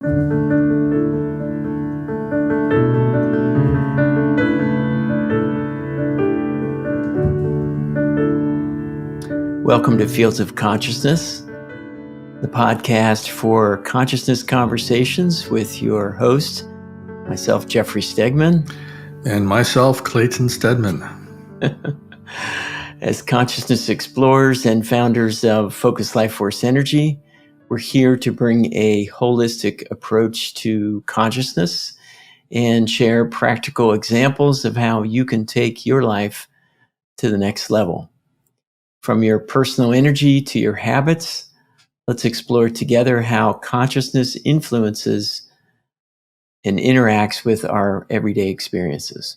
Welcome to Fields of Consciousness, the podcast for consciousness conversations with your host, myself, Jeffrey Stegman. And myself, Clayten Stedman. As consciousness explorers and founders of Focus Life Force Energy, we're here to bring a holistic approach to consciousness and share practical examples of how you can take your life to the next level. From your personal energy to your habits, let's explore together how consciousness influences and interacts with our everyday experiences.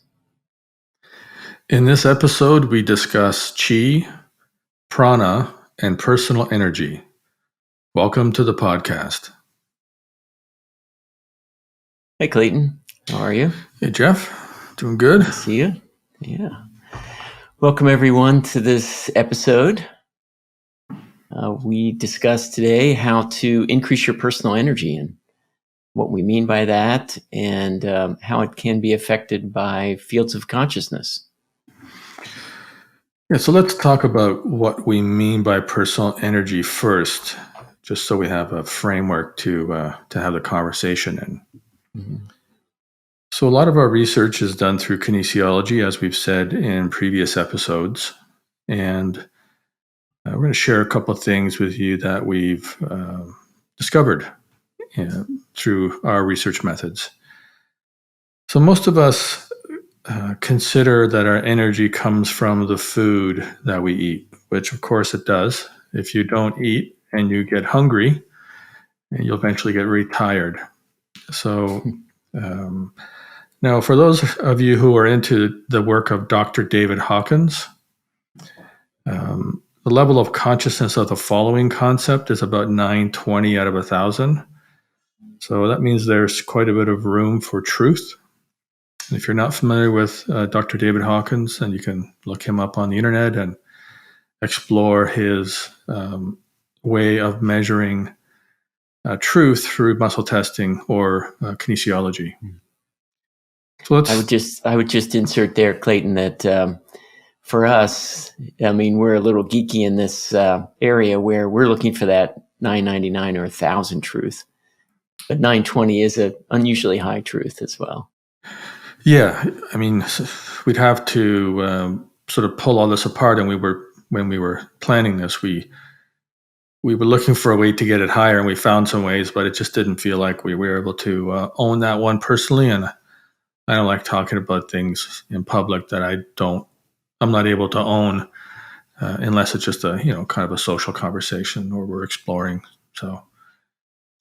In this episode, we discuss Qi, Prana, and personal energy. Welcome to the podcast. Hey, Clayten. How are you? Hey, Jeff. Doing good? Good to see you. Yeah. Welcome, everyone, to this episode. We discussed today how to increase your personal energy and what we mean by that and how it can be affected by fields of consciousness. Yeah, so let's talk about what we mean by personal energy first, just so we have a framework to have the conversation in. Mm-hmm. So a lot of our research is done through kinesiology, as we've said in previous episodes, and we're going to share a couple of things with you that we've discovered through our research methods. So most of us consider that our energy comes from the food that we eat, which of course it does. If you don't eat and you get hungry, you'll eventually get very tired. So now for those of you who are into the work of Dr. David Hawkins, the level of consciousness of the following concept is about 920 out of 1,000. So that means there's quite a bit of room for truth. And if you're not familiar with Dr. David Hawkins, then you can look him up on the internet and explore his way of measuring truth through muscle testing or kinesiology. So I would just insert there, Clayten, that for us, I mean, we're a little geeky in this area where we're looking for that 999 or 1,000 truth. But 920 is an unusually high truth as well. Yeah, I mean, we'd have to sort of pull all this apart. And when we were planning this, we were looking for a way to get it higher, and we found some ways, but it just didn't feel like we were able to own that one personally. And I don't like talking about things in public that I'm not able to own unless it's just a kind of a social conversation or we're exploring. So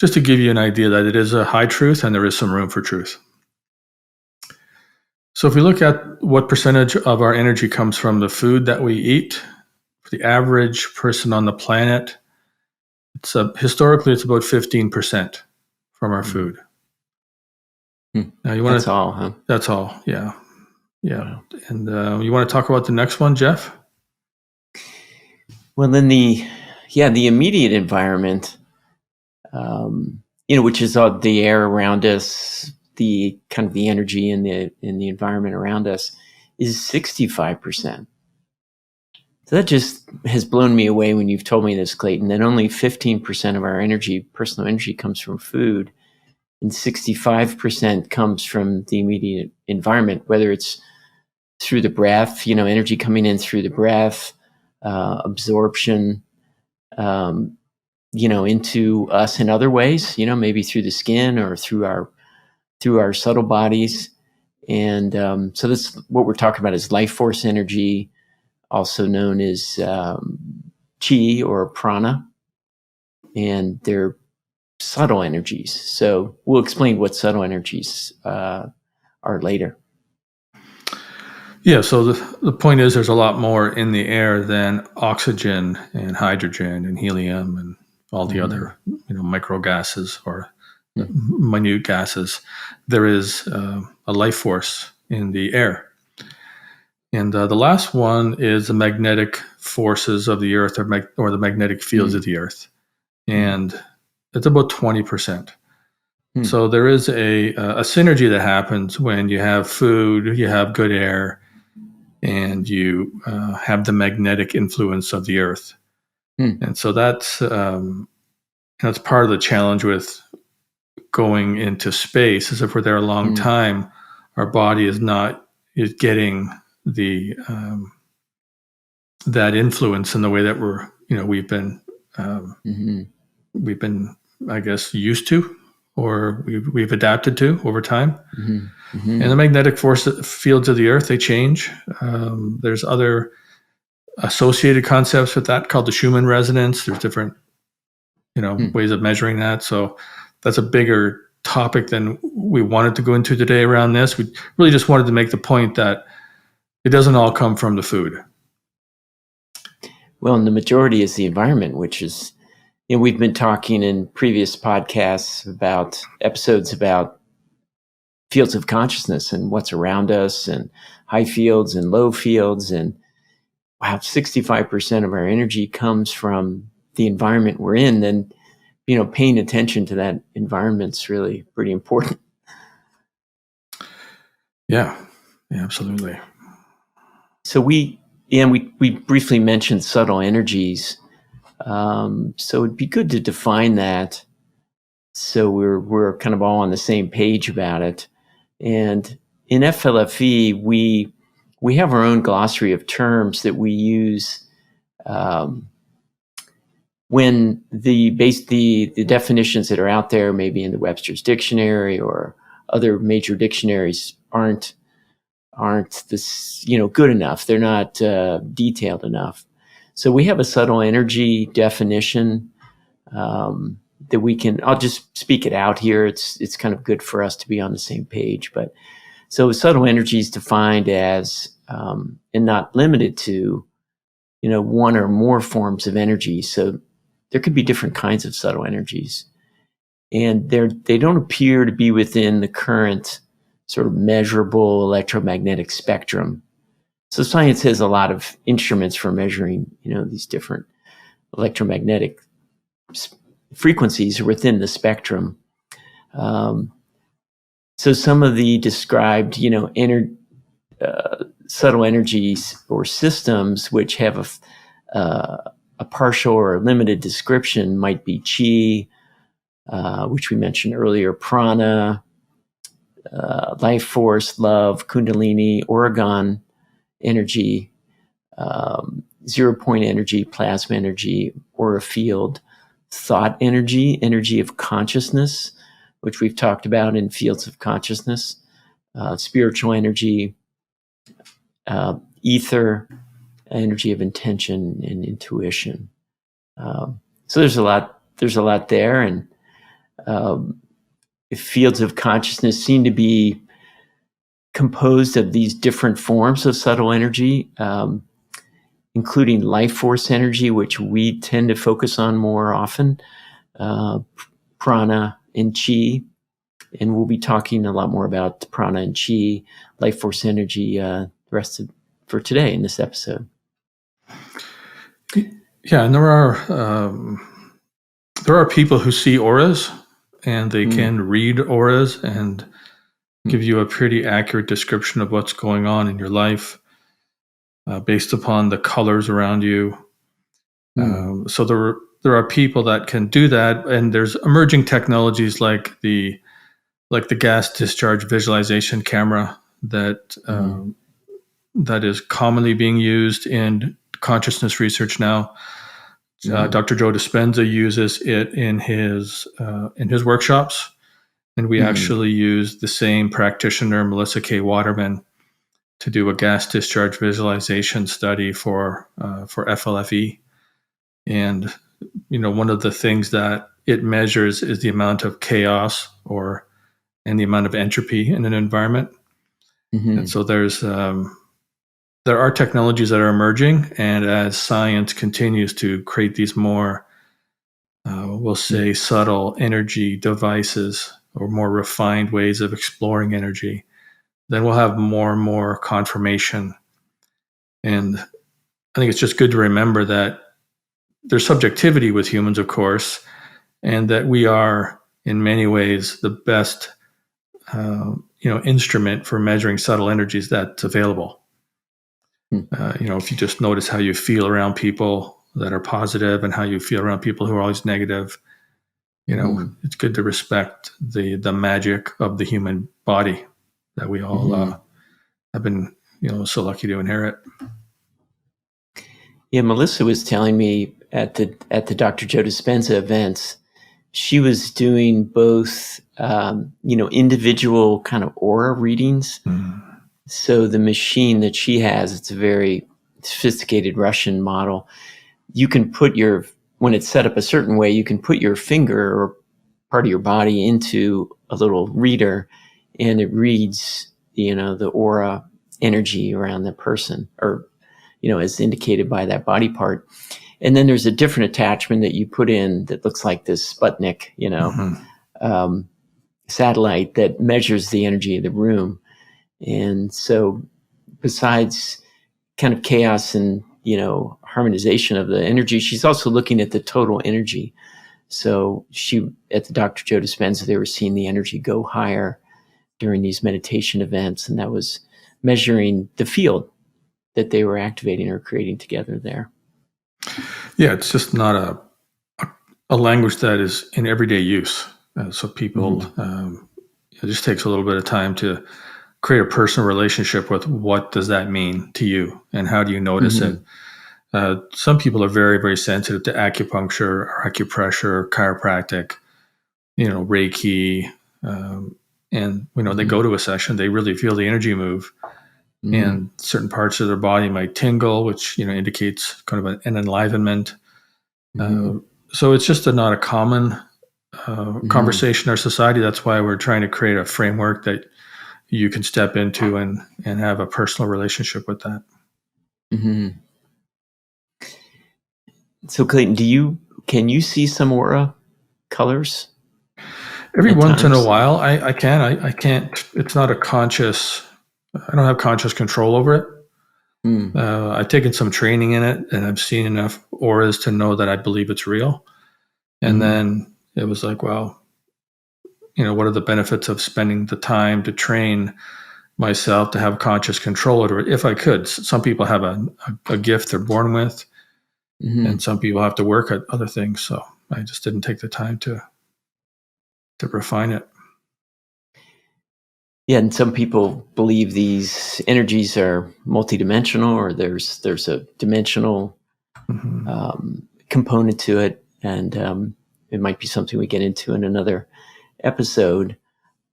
just to give you an idea that it is a high truth and there is some room for truth. So if we look at what percentage of our energy comes from the food that we eat, for the average person on the planet, historically it's about 15% from our food. Now that's all, huh? That's all, yeah. Wow. And you want to talk about the next one, Jeff? Well, then the immediate environment, which is the air around us, the kind of the energy in the environment around us, is 65%. So that just has blown me away when you've told me this, Clayten, that only 15% of our energy, personal energy, comes from food, and 65% comes from the immediate environment, whether it's through the breath, energy coming in through the breath, absorption, into us in other ways, maybe through the skin or through our subtle bodies. And so this, what we're talking about is life force energy, also known as Qi or Prana, and they're subtle energies. So we'll explain what subtle energies are later. Yeah, so the point is there's a lot more in the air than oxygen and hydrogen and helium and all the other micro gases or minute gases. There is a life force in the air. And the last one is the magnetic forces of the earth or the magnetic fields of the earth. And it's about 20%. So there is a synergy that happens when you have food, you have good air, and you have the magnetic influence of the earth. And so that's part of the challenge with going into space. Is if we're there a long time, our body is getting the that influence in the way that we've been, I guess, used to, or we've adapted to over time. And the magnetic fields of the earth, they change. There's other associated concepts with that called the Schumann resonance. There's different ways of measuring that. So that's a bigger topic than we wanted to go into today around this. We really just wanted to make the point that it doesn't all come from the food. Well, and the majority is the environment, which is, we've been talking in previous podcasts about episodes about fields of consciousness and what's around us, and high fields and low fields. And wow, 65% of our energy comes from the environment we're in. Then, paying attention to that environment's really pretty important. Yeah, absolutely. So we briefly mentioned subtle energies. So it'd be good to define that, so we're kind of all on the same page about it. And in FLFE, we have our own glossary of terms that we use when the definitions that are out there, maybe in the Webster's Dictionary or other major dictionaries, aren't this good enough. They're not detailed enough. So we have a subtle energy definition that we can. I'll just speak it out here. It's kind of good for us to be on the same page. But so subtle energy is defined as and not limited to one or more forms of energy. So there could be different kinds of subtle energies, and they don't appear to be within the current sort of measurable electromagnetic spectrum. So science has a lot of instruments for measuring, these different electromagnetic frequencies within the spectrum. So some of the described, subtle energies or systems which have a partial or limited description might be Qi, which we mentioned earlier, Prana, life force, love, Kundalini, Oregon energy, 0 point energy, plasma energy, aura field, thought energy, energy of consciousness, which we've talked about in fields of consciousness, spiritual energy, ether, energy of intention and intuition. So there's a lot there, and fields of consciousness seem to be composed of these different forms of subtle energy, including life force energy, which we tend to focus on more often, prana and Qi. And we'll be talking a lot more about prana and Qi, life force energy, for today in this episode. Yeah, and there are people who see auras, and they can read auras and give you a pretty accurate description of what's going on in your life based upon the colors around you. So there are people that can do that, and there's emerging technologies like the gas discharge visualization camera that is commonly being used in consciousness research now. Dr. Joe Dispenza uses it in his workshops, and we actually use the same practitioner, Melissa K. Waterman, to do a gas discharge visualization study for FLFE. And one of the things that it measures is the amount of chaos and the amount of entropy in an environment. And so there are technologies that are emerging, and as science continues to create these more, we'll say, subtle energy devices or more refined ways of exploring energy, then we'll have more and more confirmation. And I think it's just good to remember that there's subjectivity with humans, of course, and that we are, in many ways the best instrument for measuring subtle energies that's available. If you just notice how you feel around people that are positive and how you feel around people who are always negative, it's good to respect the magic of the human body that we all have been so lucky to inherit. Yeah, Melissa was telling me at the Dr. Joe Dispenza events, she was doing both individual kind of aura readings. So the machine that she has, it's a very sophisticated Russian model. You can put when it's set up a certain way, you can put your finger or part of your body into a little reader, and it reads the aura energy around the person, or as indicated by that body part. And then there's a different attachment that you put in that looks like this Sputnik, satellite that measures the energy of the room. And so besides kind of chaos and, harmonization of the energy, she's also looking at the total energy. So at the Dr. Joe Dispenza, they were seeing the energy go higher during these meditation events. And that was measuring the field that they were activating or creating together there. Yeah, it's just not a language that is in everyday use. So people, it just takes a little bit of time to create a personal relationship with what does that mean to you and how do you notice it. Some people are very, very sensitive to acupuncture or acupressure, chiropractic, Reiki. And they go to a session, they really feel the energy move. And certain parts of their body might tingle, which indicates kind of an enlivenment. So it's just not a common conversation in our society. That's why we're trying to create a framework that you can step into and have a personal relationship with that. So Clayten, can you see some aura colors? Every once in a while, I can. I can't. It's not a conscious. I don't have conscious control over it. I've taken some training in it, and I've seen enough auras to know that I believe it's real. And then it was like, well, what are the benefits of spending the time to train myself to have conscious control over it? If I could. Some people have a gift they're born with, and some people have to work at other things. So I just didn't take the time to refine it. Yeah, and some people believe these energies are multidimensional, or there's a dimensional component to it, and it might be something we get into in another episode.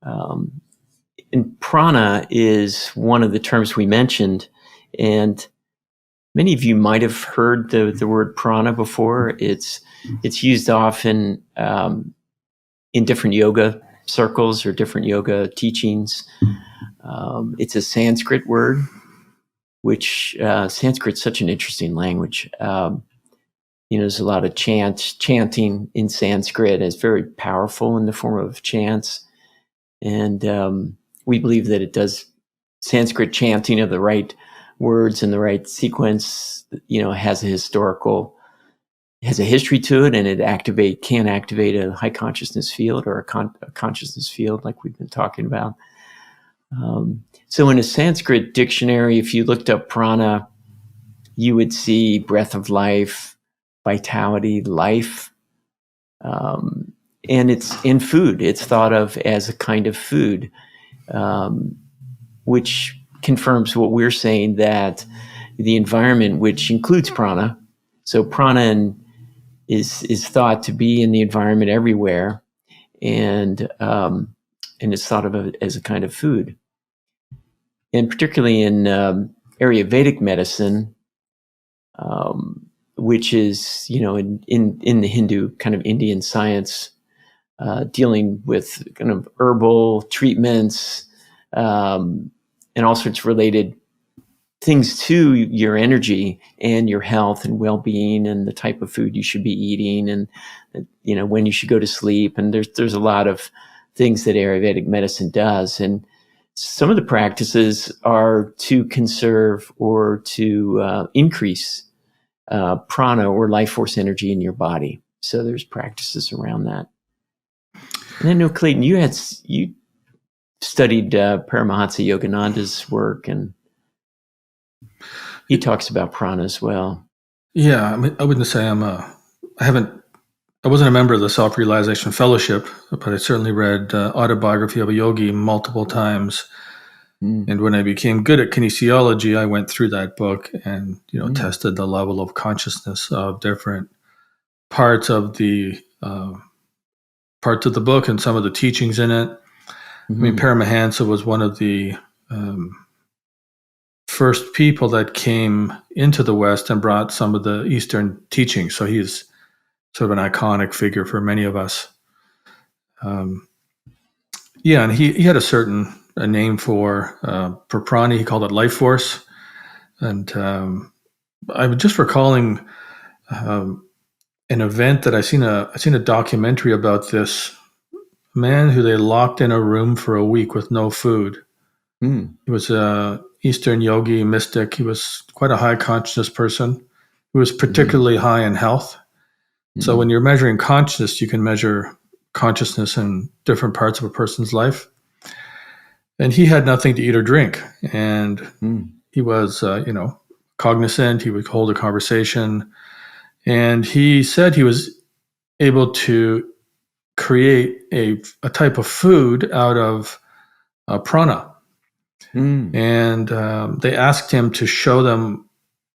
And prana is one of the terms we mentioned, and many of you might have heard the word prana before. It's used often in different yoga circles or different yoga teachings. It's a Sanskrit word, which Sanskrit's such an interesting language. There's a lot of chanting in Sanskrit. It's very powerful in the form of chants. And we believe that it does Sanskrit chanting of the right words in the right sequence, has a history to it, and it can activate a high consciousness field or a consciousness field like we've been talking about. So in a Sanskrit dictionary, if you looked up prana, you would see breath of life, vitality, life. And it's in food. It's thought of as a kind of food, which confirms what we're saying, that the environment, which includes prana, so prana is thought to be in the environment everywhere, and it's thought of as a kind of food. And particularly in Ayurvedic medicine, which is in the Hindu kind of Indian science, dealing with kind of herbal treatments and all sorts of related things to your energy and your health and well-being and the type of food you should be eating, and when you should go to sleep. And there's a lot of things that Ayurvedic medicine does, and some of the practices are to conserve or to increase prana or life force energy in your body. So there's practices around that. And I know, Clayten, you studied Paramahansa Yogananda's work, and he talks about prana as well. Yeah, I mean, I wouldn't say I wasn't a member of the Self-Realization Fellowship, but I certainly read Autobiography of a Yogi multiple times. And when I became good at kinesiology, I went through that book and tested the level of consciousness of different parts of the book and some of the teachings in it. I mean, Paramahansa was one of the first people that came into the West and brought some of the Eastern teachings. So he's sort of an iconic figure for many of us. Yeah, and he had a name for prana. He called it life force. And I was just recalling an event that I seen a documentary about this man who they locked in a room for a week with no food. He was a Eastern yogi mystic. He was quite a high consciousness person. He was particularly high in health. So when you're measuring consciousness, you can measure consciousness in different parts of a person's life. And he had nothing to eat or drink. And he was, cognizant. He would hold a conversation. And he said he was able to create a type of food out of prana. And they asked him to show them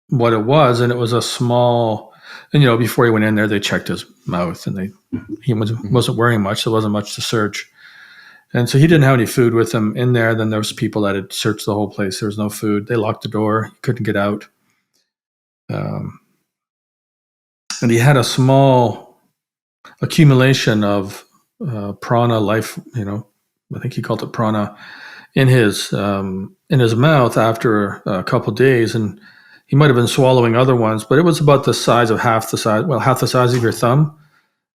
what it was. And it was a small, and before he went in there, they checked his mouth, and he wasn't wearing much. So there wasn't much to search. And so he didn't have any food with him in there. Then there was people that had searched the whole place. There was no food. They locked the door. He couldn't get out. And he had a small accumulation of prana life, I think he called it prana, in his mouth after a couple of days. And he might have been swallowing other ones, but it was about the size of half the size of your thumb,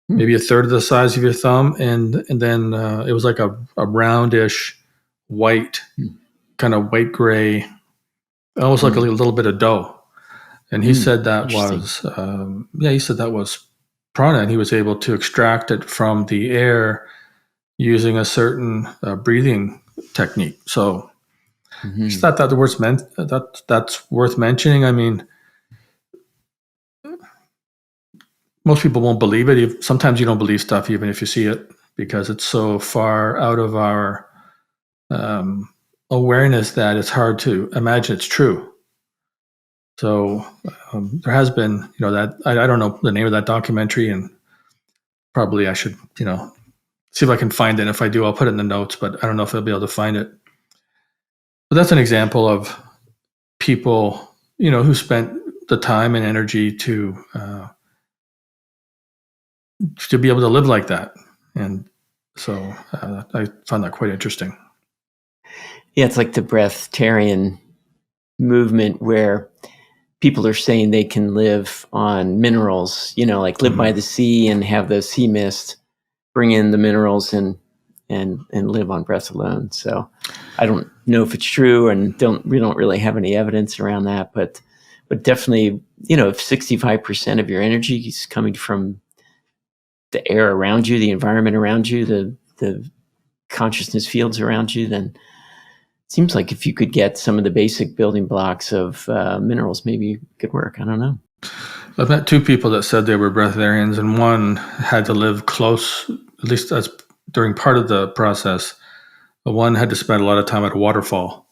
maybe a third of the size of your thumb. And then it was like a roundish white, kind of white gray, almost like a little bit of dough. And he said that was prana, and he was able to extract it from the air using a certain breathing technique. So I just thought that's worth mentioning. I mean, most people won't believe it. Sometimes you don't believe stuff even if you see it, because it's so far out of our awareness that it's hard to imagine it's true. So there has been, that I don't know the name of that documentary, and probably I should, see if I can find it. And if I do, I'll put it in the notes, but I don't know if I'll be able to find it. But that's an example of people, who spent the time and energy to be able to live like that. And so I found that quite interesting. Yeah, it's like the breatharian movement where people are saying they can live on minerals, like live by the sea and have the sea mist, bring in the minerals and live on breath alone. So I don't know if it's true, and we don't really have any evidence around that, but definitely, if 65% of your energy is coming from the air around you, the environment around you, the consciousness fields around you, then it seems like if you could get some of the basic building blocks of minerals, maybe it could work. I don't know. I've met two people that said they were breatharians, and one had to live close, at least as during part of the process. One had to spend a lot of time at a waterfall,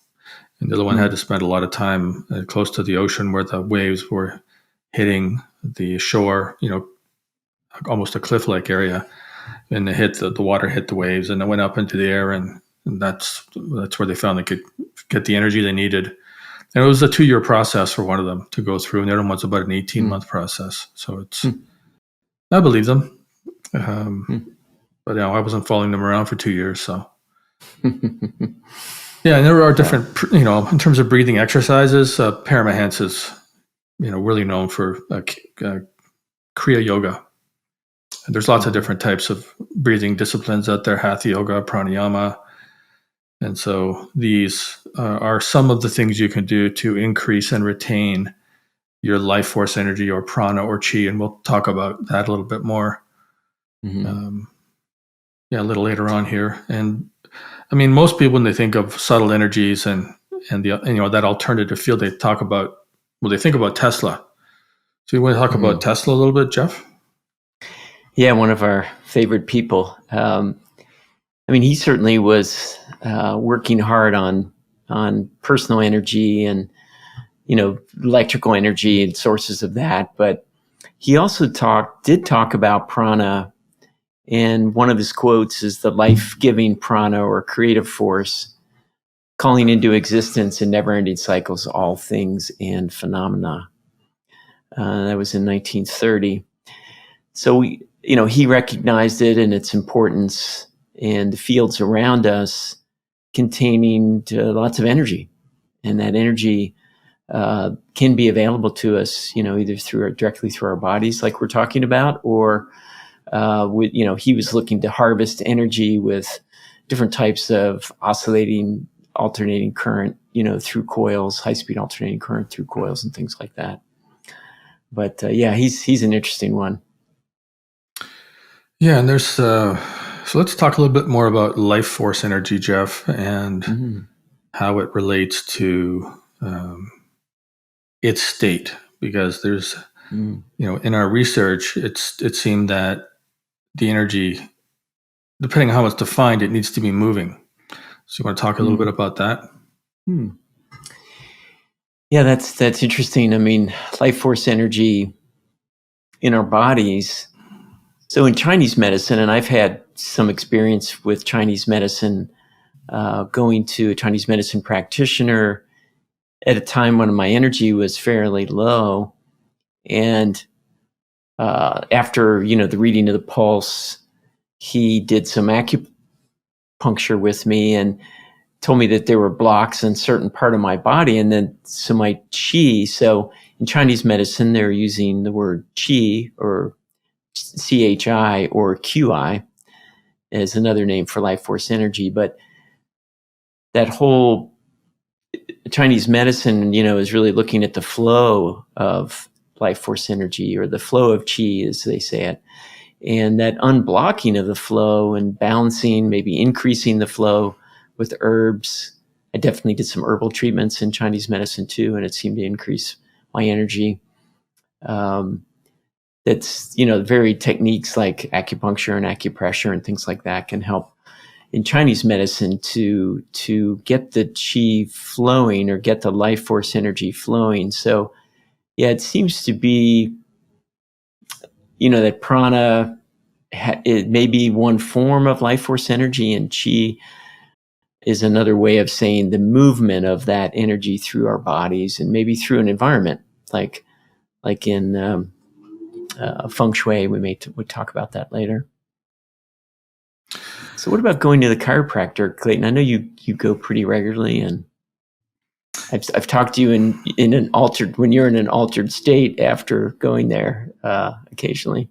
and the other one had to spend a lot of time close to the ocean where the waves were hitting the shore, almost a cliff-like area, and the water hit the waves, and it went up into the air, and that's where they found they could get the energy they needed. And it was a 2-year process for one of them to go through, and the other one's about an 18-month process. So I believe them. But I wasn't following them around for 2 years. So yeah, and there are different, in terms of breathing exercises. Paramahansa is, really known for Kriya Yoga. And there's lots of different types of breathing disciplines out there: Hatha Yoga, Pranayama. And so these are some of the things you can do to increase and retain your life force energy, or prana or qi, and we'll talk about that a little bit more. a little later on here. And I mean, most people, when they think of subtle energies and that alternative field, they talk about, they think about Tesla. So you want to talk about Tesla a little bit, Jeff? Yeah, one of our favorite people. I mean, he certainly was working hard on personal energy and electrical energy and sources of that. But he also did talk about prana, and one of his quotes is the life-giving prana or creative force, calling into existence in never-ending cycles all things and phenomena. That was in 1930. So he recognized it and its importance, and the fields around us containing lots of energy, and that energy can be available to us, either directly through our bodies, like we're talking about, or he was looking to harvest energy with different types of alternating current, through coils, high-speed alternating current through coils and things like that. But he's an interesting one. Yeah, and there's so let's talk a little bit more about life force energy, Jeff, and how it relates to its state. Because there's, in our research, it seemed that the energy, depending on how it's defined, it needs to be moving. So you want to talk a little bit about that? Yeah, that's interesting. I mean, life force energy in our bodies. So in Chinese medicine, and I've had some experience with Chinese medicine, going to a Chinese medicine practitioner at a time when my energy was fairly low. And after, the reading of the pulse, he did some acupuncture with me and told me that there were blocks in certain part of my body, and then some my qi. So in Chinese medicine, they're using the word qi or CHI or QI as another name for life force energy. But that whole Chinese medicine, is really looking at the flow of life force energy, or the flow of qi, as they say it. And that unblocking of the flow and balancing, maybe increasing the flow with herbs. I definitely did some herbal treatments in Chinese medicine too, and it seemed to increase my energy. That's, very techniques like acupuncture and acupressure and things like that can help in Chinese medicine to get the qi flowing, or get the life force energy flowing. So yeah, it seems to be, that prana, it may be one form of life force energy, and qi is another way of saying the movement of that energy through our bodies, and maybe through an environment, like in Feng Shui. We'd talk about that later. So what about going to the chiropractor, Clayten? I know you go pretty regularly, and I've talked to you in an altered, when you're in an altered state after going there occasionally.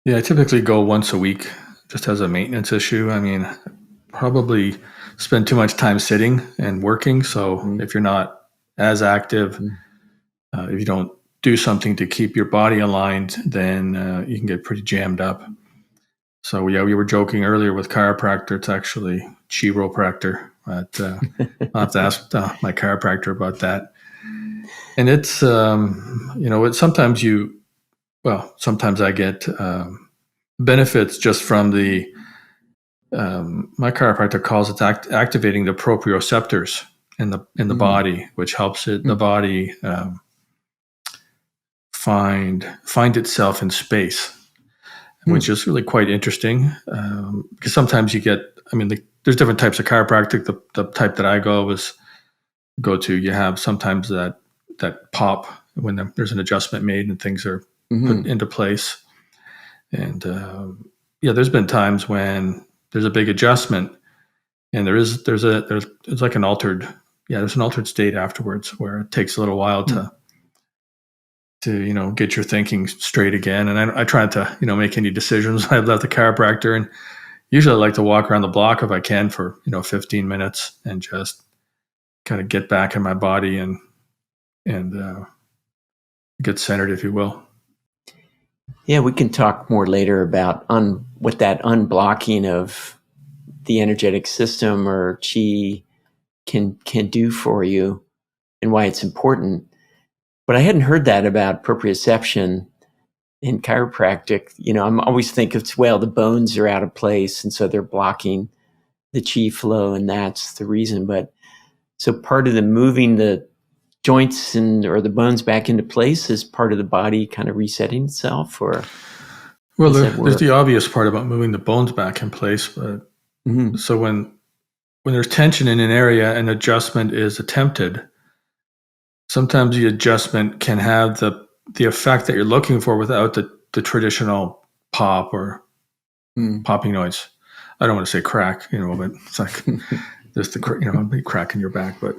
Yeah, I typically go once a week, just as a maintenance issue. I mean, probably spend too much time sitting and working. So if you're not as active, if you don't do something to keep your body aligned, then you can get pretty jammed up. So yeah, we were joking earlier with chiropractor. It's actually chiropractor. But I'll have to ask my chiropractor about that. And it's sometimes I get benefits just from the my chiropractor calls it activating the proprioceptors in the body, which helps the body find itself in space, which is really quite interesting. Because sometimes you get, there's different types of chiropractic. The type that I go to, you have sometimes that pop when there's an adjustment made and things are put into place. And there's been times when there's a big adjustment, and there's like an altered state afterwards, where it takes a little while to get your thinking straight again. And I try to make any decisions when I've left the chiropractor, and usually I like to walk around the block if I can for 15 minutes and just kind of get back in my body and get centered, if you will. Yeah, we can talk more later about what that unblocking of the energetic system or qi can do for you and why it's important. But I hadn't heard that about proprioception in chiropractic. I'm always think it's, well, the bones are out of place and so they're blocking the qi flow and that's the reason. But so part of the moving the joints or the bones back into place is part of the body kind of resetting itself, or Well, does that there's work? the obvious part about moving the bones back in place, but so when there's tension in an area and adjustment is attempted, sometimes the adjustment can have the effect that you're looking for without the traditional pop or popping noise. I don't want to say crack, but it's like just the crack in your back. But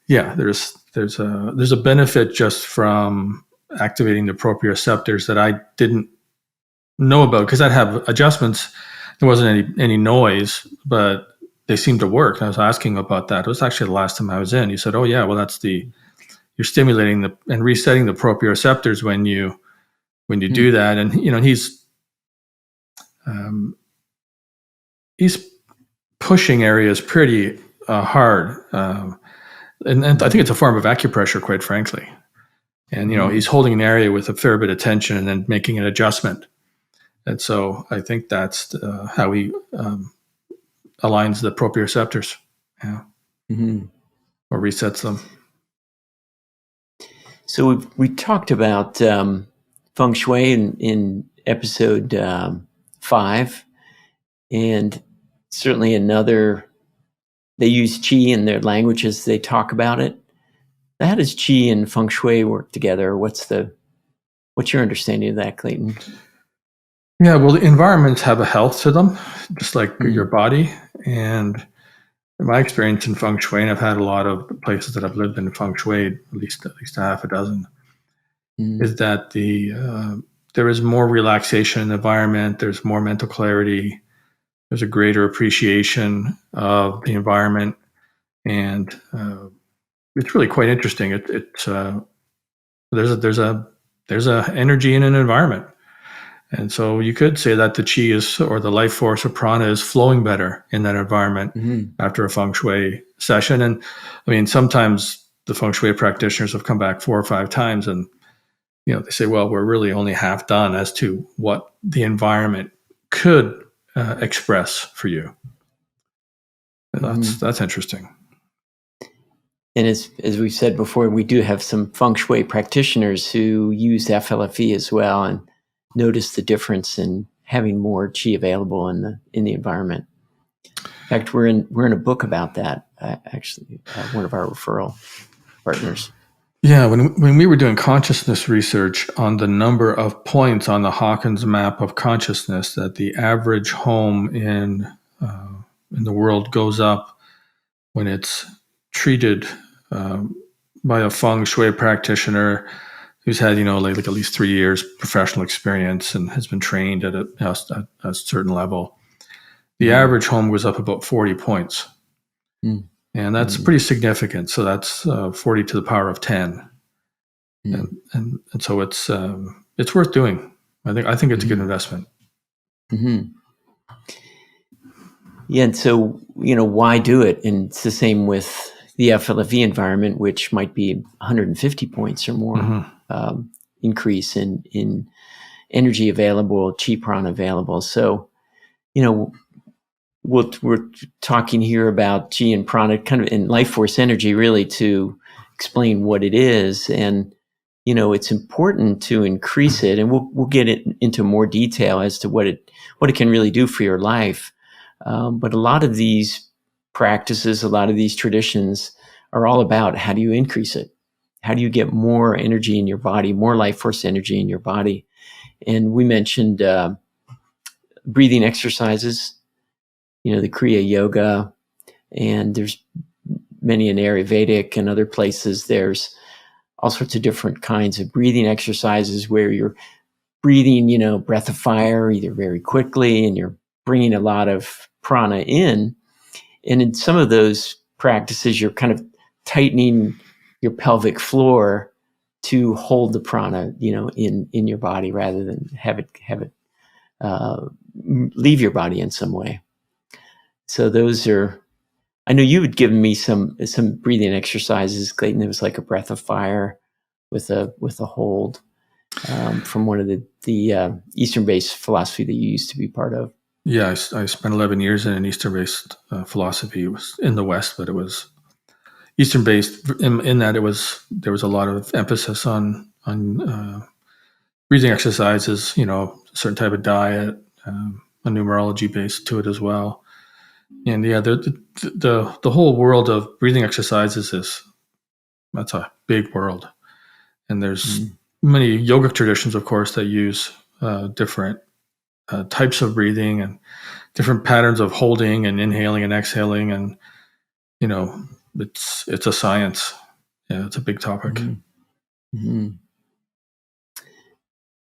yeah, there's a benefit just from activating the proprioceptors that I didn't know about, because I'd have adjustments. There wasn't any noise, but they seemed to work. And I was asking about that. It was actually the last time I was in. He said, "Oh yeah, well you're stimulating and resetting the proprioceptors when you do that." And he's pushing areas pretty hard, and I think it's a form of acupressure, quite frankly. And he's holding an area with a fair bit of tension and then making an adjustment. And so I think that's how he aligns the proprioceptors, or resets them. So we talked about Feng Shui in episode 5, and certainly they use Qi in their languages. They talk about it. How does Qi and Feng Shui work together? What's your understanding of that, Clayten? Yeah, well, the environments have a health to them, just like your body. And in my experience in Feng Shui, and I've had a lot of places that I've lived in Feng Shui, at least a half a dozen, is that there is more relaxation in the environment. There's more mental clarity. There's a greater appreciation of the environment, and it's really quite interesting. There's a energy in an environment, and so you could say that the qi or the life force or prana is flowing better in that environment after a feng shui session. And I mean, sometimes the feng shui practitioners have come back 4 or 5 times, and they say, "Well, we're really only half done as to what the environment could express for you." And that's interesting. And as we've said before, we do have some Feng Shui practitioners who use FLFE as well and notice the difference in having more qi available in the environment. In fact, we're in a book about that. Actually, one of our referral partners. Yeah, when we were doing consciousness research on the number of points on the Hawkins Map of Consciousness, that the average home in the world goes up when it's treated by a feng shui practitioner who's had like at least 3 years professional experience and has been trained at a certain level. The average home goes up about 40 points. And that's pretty significant. So that's 40 to the power of 10. And so it's worth doing. I think it's a good investment. Yeah, and so why do it? And it's the same with the FLFE environment, which might be 150 points or more increase in energy available, qi prana available. So we're talking here about qi and prana, kind of in life force energy, really to explain what it is. And it's important to increase it, and we'll get it into more detail as to what it can really do for your life. But a lot of these practices, a lot of these traditions are all about how do you increase it? How do you get more energy in your body, more life force energy in your body? And we mentioned breathing exercises, the Kriya Yoga, and there's many in Ayurvedic and other places. There's all sorts of different kinds of breathing exercises where you're breathing, breath of fire, either very quickly, and you're bringing a lot of prana in. And in some of those practices, you're kind of tightening your pelvic floor to hold the prana, in your body rather than have it leave your body in some way. So those are. I know you had given me some breathing exercises, Clayten. It was like a breath of fire with a hold from one of the Eastern-based philosophy that you used to be part of. Yeah, I spent 11 years in an Eastern-based philosophy. It was in the West, but it was Eastern-based in that there was a lot of emphasis on breathing exercises, a certain type of diet, a numerology base to it as well. And yeah, the whole world of breathing exercises that's a big world. And there's many yogic traditions, of course, that use different types of breathing and different patterns of holding and inhaling and exhaling. And, it's a science. Yeah, it's a big topic. Mm-hmm.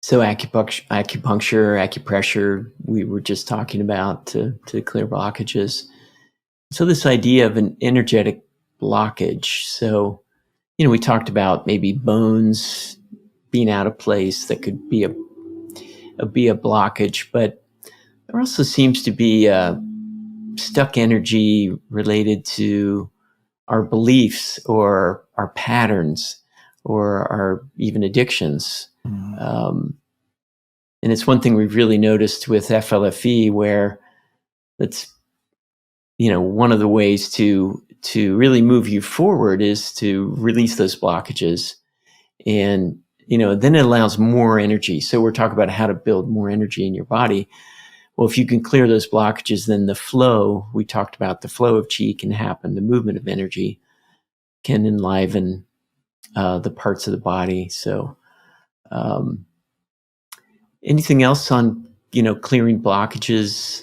So acupuncture, acupressure, we were just talking about to clear blockages. So this idea of an energetic blockage. So, we talked about maybe bones being out of place that could be a blockage, but there also seems to be stuck energy related to our beliefs or our patterns or our even addictions. And it's one thing we've really noticed with FLFE, where that's, one of the ways to really move you forward is to release those blockages. And, then it allows more energy. So we're talking about how to build more energy in your body. Well, if you can clear those blockages, then the flow, we talked about the flow of Qi can happen. The movement of energy can enliven the parts of the body. So anything else on, clearing blockages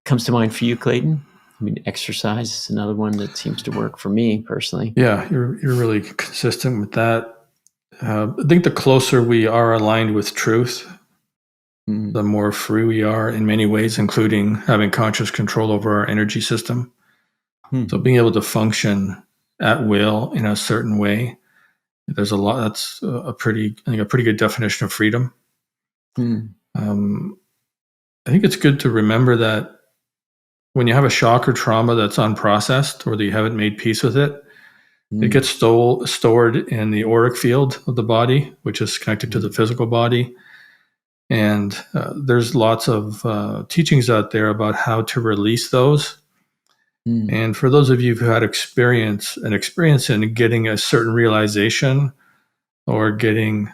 comes to mind for you, Clayten? I mean, exercise is another one that seems to work for me personally. Yeah, you're really consistent with that. I think the closer we are aligned with truth, the more free we are in many ways, including having conscious control over our energy system. So being able to function at will in a certain way, there's a lot. That's a pretty good definition of freedom. I think it's good to remember that when you have a shock or trauma that's unprocessed or that you haven't made peace with it, it gets stored in the auric field of the body, which is connected to the physical body. And there's lots of teachings out there about how to release those. And for those of you who had experience in getting a certain realization or getting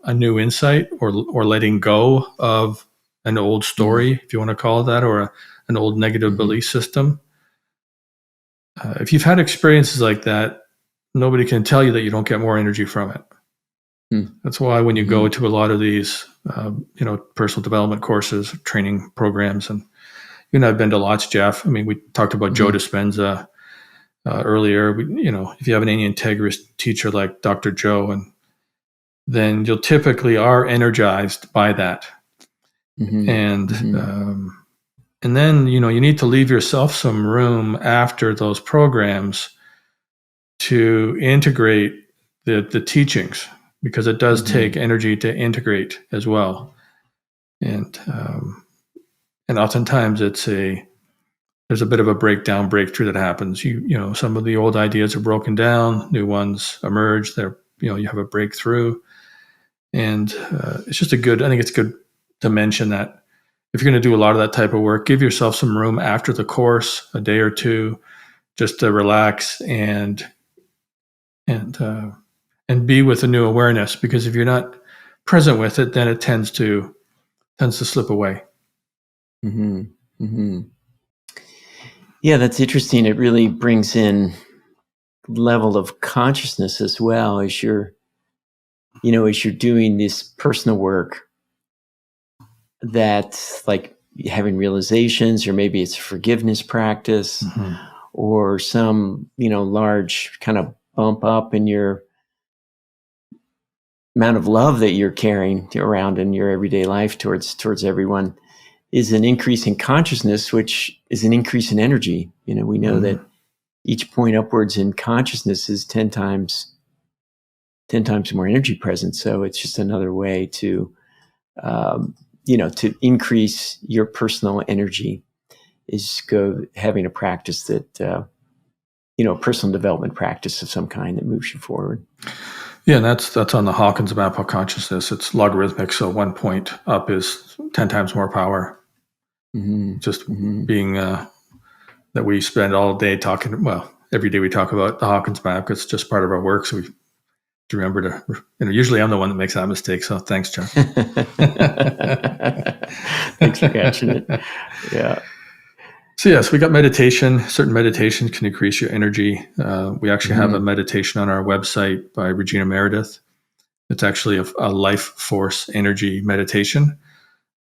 a new insight or letting go of an old story, if you want to call it that, or an old negative belief system, if you've had experiences like that, nobody can tell you that you don't get more energy from it. That's why when you go to a lot of these, personal development courses, training programs, and you and I've been to lots, Jeff. I mean, we talked about Joe Dispenza earlier. If you have an integrist teacher like Dr. Joe, and then you'll typically are energized by that, and then you need to leave yourself some room after those programs to integrate the teachings, because it does take energy to integrate as well. And oftentimes there's a bit of a breakthrough that happens. Some of the old ideas are broken down, new ones emerge. You have a breakthrough. And it's just I think it's good to mention that if you're going to do a lot of that type of work, give yourself some room after the course, a day or two, just to relax and be with a new awareness. Because if you're not present with it, then it tends to slip away. Yeah, that's interesting. It really brings in level of consciousness as well as you're doing this personal work, that's like having realizations, or maybe it's a forgiveness practice, or some, large kind of bump up in your amount of love that you're carrying around in your everyday life towards everyone, is an increase in consciousness, which is an increase in energy. We know that each point upwards in consciousness is 10 times 10 times more energy present. So it's just another way to, to increase your personal energy is having a practice that, personal development practice of some kind that moves you forward. Yeah, and that's on the Hawkins Map of Consciousness. It's logarithmic, so 1 point up is 10 times more power. Just being that we spend all day talking. Well, every day we talk about the Hawkins Map. It's just part of our work, so we remember to. Usually I'm the one that makes that mistake. So thanks, John. Thanks for catching it. Yeah. So yes, we got meditation. Certain meditations can increase your energy. We actually have a meditation on our website by Regina Meredith. It's actually a life force energy meditation,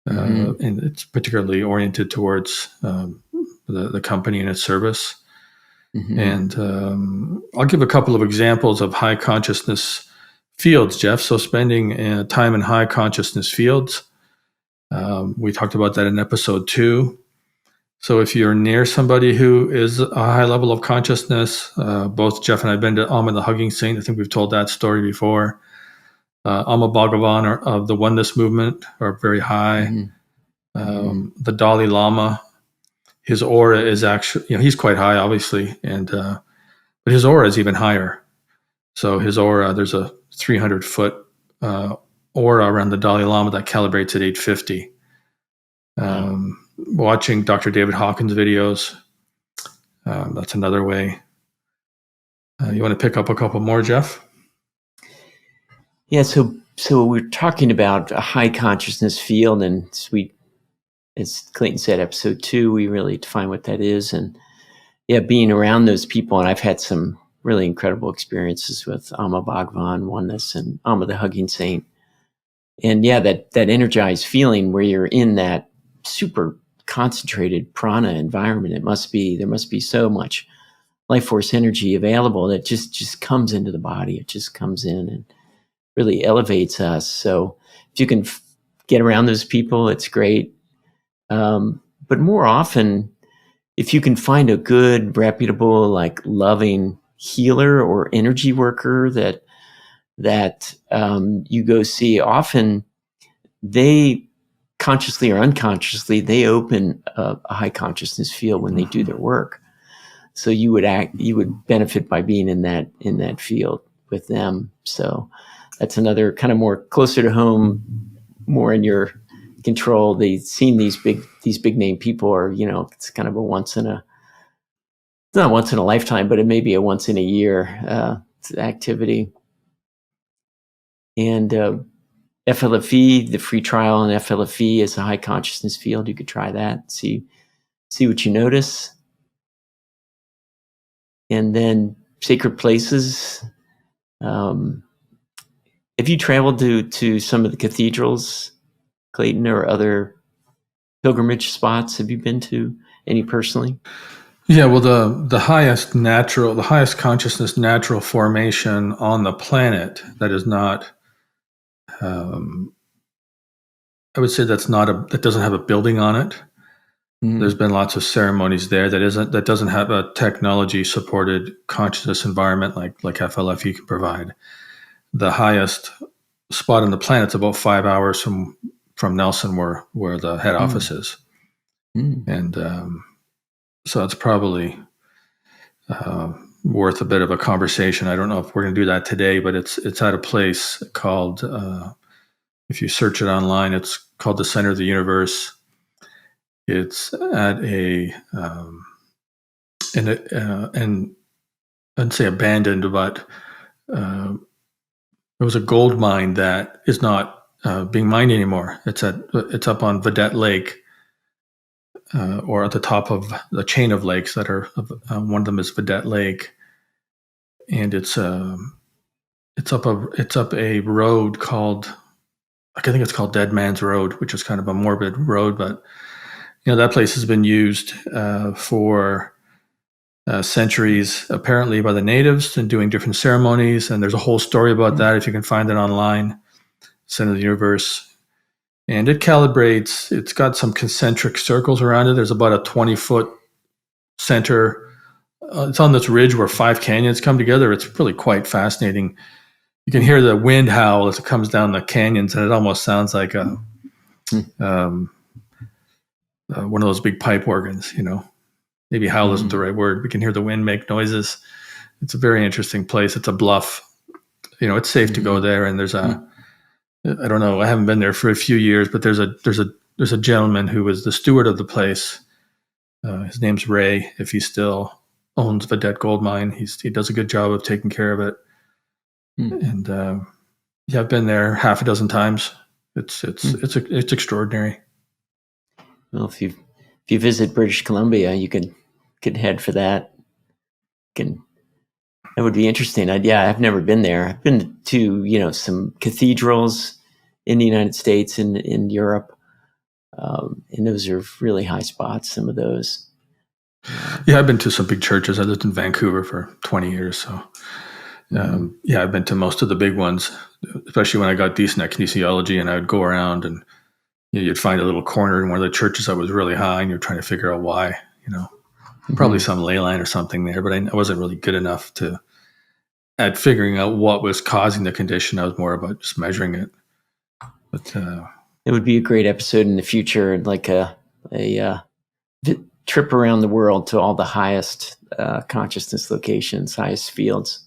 and it's particularly oriented towards the company and its service. And I'll give a couple of examples of high consciousness fields, Jeff. So spending time in high consciousness fields. We talked about that in episode 2. So if you're near somebody who is a high level of consciousness, both Jeff and I have been to Amma the Hugging Saint. I think we've told that story before. Amma Bhagavan of the Oneness Movement are very high. The Dalai Lama, his aura is actually, he's quite high, obviously, but his aura is even higher. So his aura, there's a 300-foot aura around the Dalai Lama that calibrates at 850. Watching Dr. David Hawkins videos, that's another way. You want to pick up a couple more, Jeff? Yeah, so we're talking about a high consciousness field, and as Clayten said, episode 2, we really define what that is. And yeah, being around those people, and I've had some really incredible experiences with Amma Bhagavan, Oneness, and Amma the Hugging Saint. And yeah, that energized feeling where you're in that super concentrated prana environment, there must be so much life force energy available that just comes into the body. It just comes in and really elevates us. So if you can get around those people, it's great. But more often, if you can find a good, reputable, like loving healer or energy worker that you go see, often they consciously or unconsciously, they open a high consciousness field when they do their work. So you would benefit by being in that field with them. So that's another kind of more closer to home, more in your control. They've seen these big name people are, it's kind of it's not once in a lifetime, but it may be a once in a year activity. And FLFE, the free trial on FLFE is a high consciousness field. You could try that, see what you notice. And then sacred places. Have you traveled to some of the cathedrals, Clayten, or other pilgrimage spots? Have you been to any personally? Yeah, well, the highest consciousness natural formation on the planet that is not, I would say that doesn't have a building on it. There's been lots of ceremonies there that doesn't have a technology supported consciousness environment like FLFE can provide. The highest spot on the planet is about 5 hours from Nelson, where the head office is, and so it's probably worth a bit of a conversation. I don't know if we're going to do that today, but it's at a place called, if you search it online, it's called the Center of the Universe. It's at I'd say abandoned, but it was a gold mine that is not being mined anymore. It's up on Vedette Lake, or at the top of the chain of lakes that are. One of them is Vedette Lake, and it's up a road called, I think it's called Dead Man's Road, which is kind of a morbid road, but that place has been used for centuries, apparently, by the natives and doing different ceremonies. And there's a whole story about that if you can find it online. Center of the Universe. And it calibrates, it's got some concentric circles around it. There's about a 20-foot center. It's on this ridge where 5 canyons come together. It's really quite fascinating. you can hear the wind howl as it comes down the canyons, and it almost sounds like one of those big pipe organs. Maybe howl isn't the right word. We can hear the wind make noises. It's a very interesting place. It's a bluff. It's safe to go there. And there's I don't know, I haven't been there for a few years, but there's a gentleman who was the steward of the place. His name's Ray. If he still owns Vedette Gold Mine, he does a good job of taking care of it. And I've been there half a dozen times. It's extraordinary. Well, if you visit British Columbia, you could head for that. That would be interesting. I've never been there. I've been to some cathedrals in the United States and in Europe, and those are really high spots. Some of those. Yeah, I've been to some big churches. I lived in Vancouver for 20 years, so I've been to most of the big ones. Especially when I got decent at kinesiology, and I would go around and you'd find a little corner in one of the churches that was really high, and you're trying to figure out why. Probably some ley line or something there, but I wasn't really good enough at figuring out what was causing the condition. I was more about just measuring it. But it would be a great episode in the future, like a trip around the world to all the highest consciousness locations, highest fields.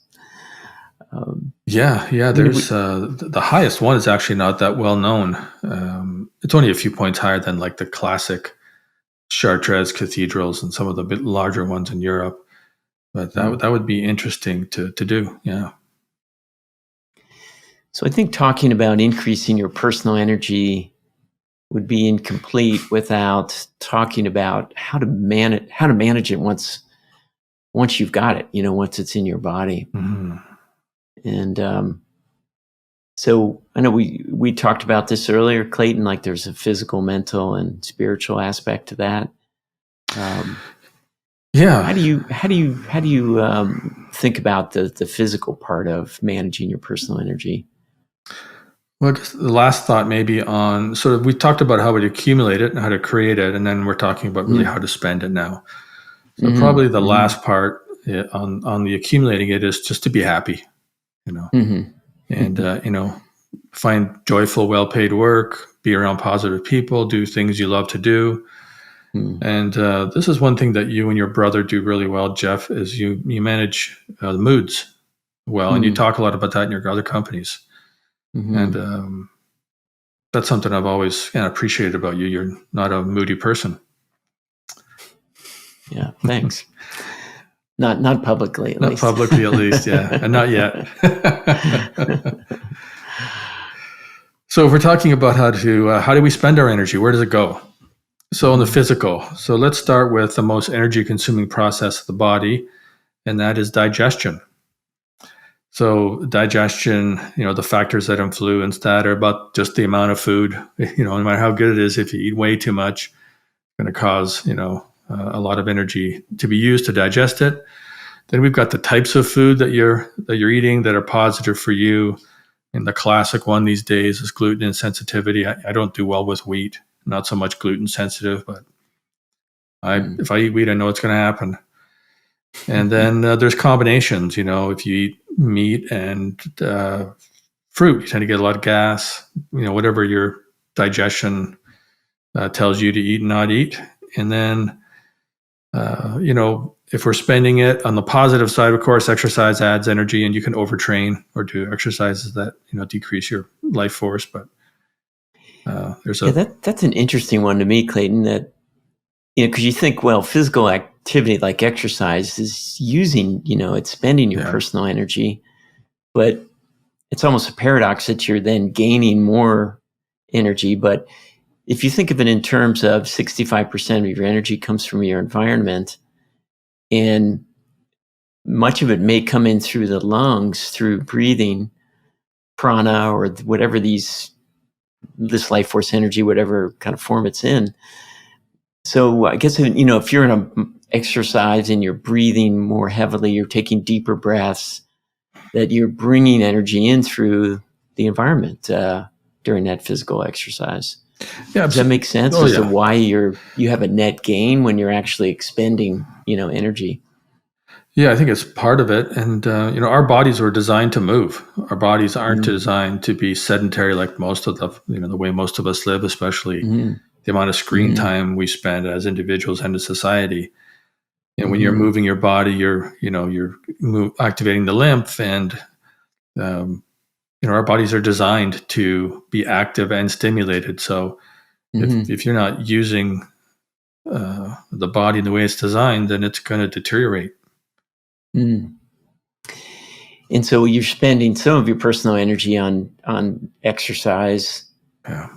There's the highest one is actually not that well known. It's only a few points higher than like the classic Chartres cathedrals and some of the bit larger ones in Europe. But that would be interesting to do. Yeah. So I think talking about increasing your personal energy would be incomplete without talking about how to manage it once you've got it, once it's in your body. Mm-hmm. And so I know we talked about this earlier, Clayten, like there's a physical, mental, and spiritual aspect to that. How do you think about the physical part of managing your personal energy? Well, I guess the last thought maybe on sort of, we talked about how to accumulate it and how to create it, and then we're talking about really how to spend it now. So probably the last part on the accumulating it is just to be happy, and find joyful, well-paid work, be around positive people, do things you love to do. And this is one thing that you and your brother do really well, Jeff, is you manage the moods well, and you talk a lot about that in your other companies. And that's something I've always appreciated about you. You're not a moody person. Yeah, thanks. Not publicly, at least. Not publicly, at least, yeah, and not yet. So if we're talking about how do we spend our energy, where does it go? So in the physical, so let's start with the most energy-consuming process of the body, and that is digestion. So digestion, the factors that influence that are about just the amount of food. No matter how good it is, if you eat way too much, it's going to cause a lot of energy to be used to digest it. Then we've got the types of food that you're eating that are positive for you. And the classic one these days is gluten insensitivity. I don't do well with wheat. Not so much gluten sensitive, but if I eat wheat, I know it's going to happen. And then there's combinations. If you eat meat and fruit, you tend to get a lot of gas. Whatever your digestion tells you to eat and not eat. And then, if we're spending it on the positive side, of course, exercise adds energy, and you can overtrain or do exercises that decrease your life force. But that's an interesting one to me, Clayten. That because you think, well, physical activity like exercise is using, it's spending your personal energy, but it's almost a paradox that you're then gaining more energy. But if you think of it in terms of 65% of your energy comes from your environment, and much of it may come in through the lungs, through breathing, prana, or whatever this life force energy, whatever kind of form it's in. So I guess, if you're in an exercise and you're breathing more heavily, you're taking deeper breaths, that you're bringing energy in through the environment during that physical exercise. Yeah, does that make sense as to why you have a net gain when you're actually expending, energy? Yeah, I think it's part of it. And, our bodies were designed to move. Our bodies aren't designed to be sedentary like most of the way most of us live, especially Mm-hmm. the amount of screen time we spend as individuals and as society. And when you're Mm-hmm. moving your body, you're activating the lymph, and our bodies are designed to be active and stimulated. So if you're not using the body the way it's designed, then it's going to deteriorate. Mm. And so you're spending some of your personal energy on exercise, Yeah.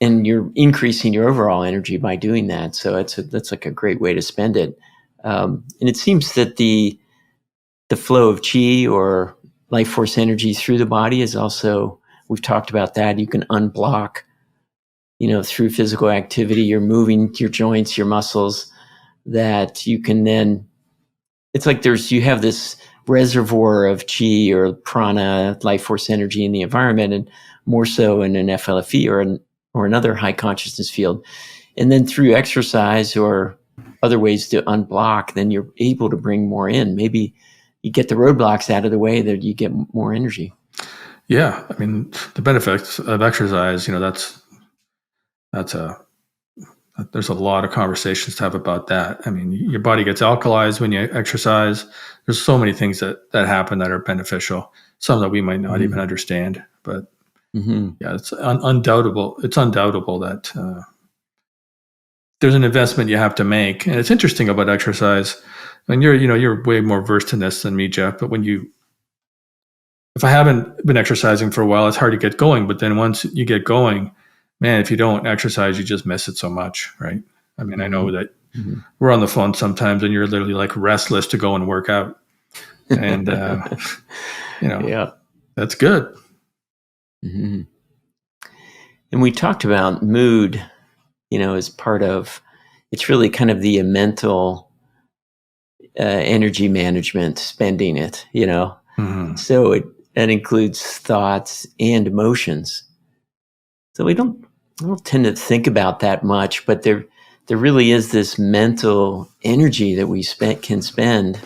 and you're increasing your overall energy by doing that. So that's like a great way to spend it. And it seems that the flow of qi or life force energy through the body is also, we've talked about that. You can unblock, through physical activity. You're moving your joints, your muscles, that you can then, it's like you have this reservoir of qi or prana, life force energy in the environment, and more so in an FLFE or another high consciousness field. And then through exercise or other ways to unblock, then you're able to bring more in. Maybe you get the roadblocks out of the way, that you get more energy. Yeah. I mean, the benefits of exercise, there's a lot of conversations to have about that. I mean, your body gets alkalized when you exercise. There's so many things that happen that are beneficial, some that we might not even understand. But yeah, it's undoubtable. It's undoubtable that there's an investment you have to make. And it's interesting about exercise. And you're way more versed in this than me, Jeff. But if I haven't been exercising for a while, it's hard to get going. But then once you get going, man, if you don't exercise, you just miss it so much, right? I mean, I know that we're on the phone sometimes and you're literally like restless to go and work out. And, Yeah. that's good. And we talked about mood, as part of, it's really kind of the mental energy management, spending it, So that includes thoughts and emotions. So I don't tend to think about that much, but there really is this mental energy that we can spend.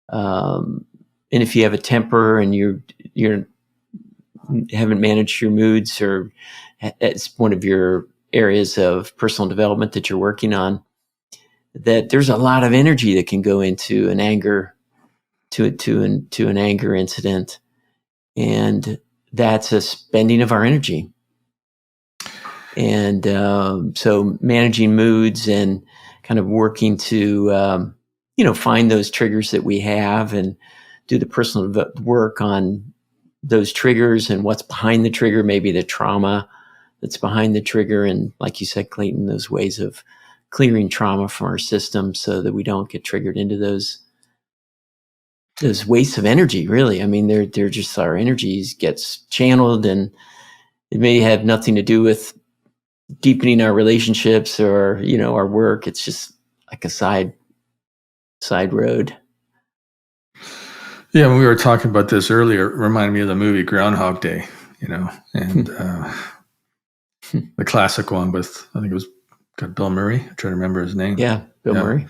And if you have a temper and you haven't managed your moods, or it's one of your areas of personal development that you're working on, that there's a lot of energy that can go into an anger, to an anger incident, and that's a spending of our energy. And so managing moods and kind of working to find those triggers that we have, and do the personal work on those triggers and what's behind the trigger, maybe the trauma that's behind the trigger. And like you said, Clayten, those ways of clearing trauma from our system so that we don't get triggered into those wastes of energy. Really, I mean, they're just, our energies gets channeled, and it may have nothing to do with deepening our relationships or our work. It's just like a side road. Yeah, when we were talking about this earlier, it reminded me of the movie Groundhog Day, and the classic one with, I think it was got Bill Murray. I'm trying to remember his name. Yeah, Bill Murray.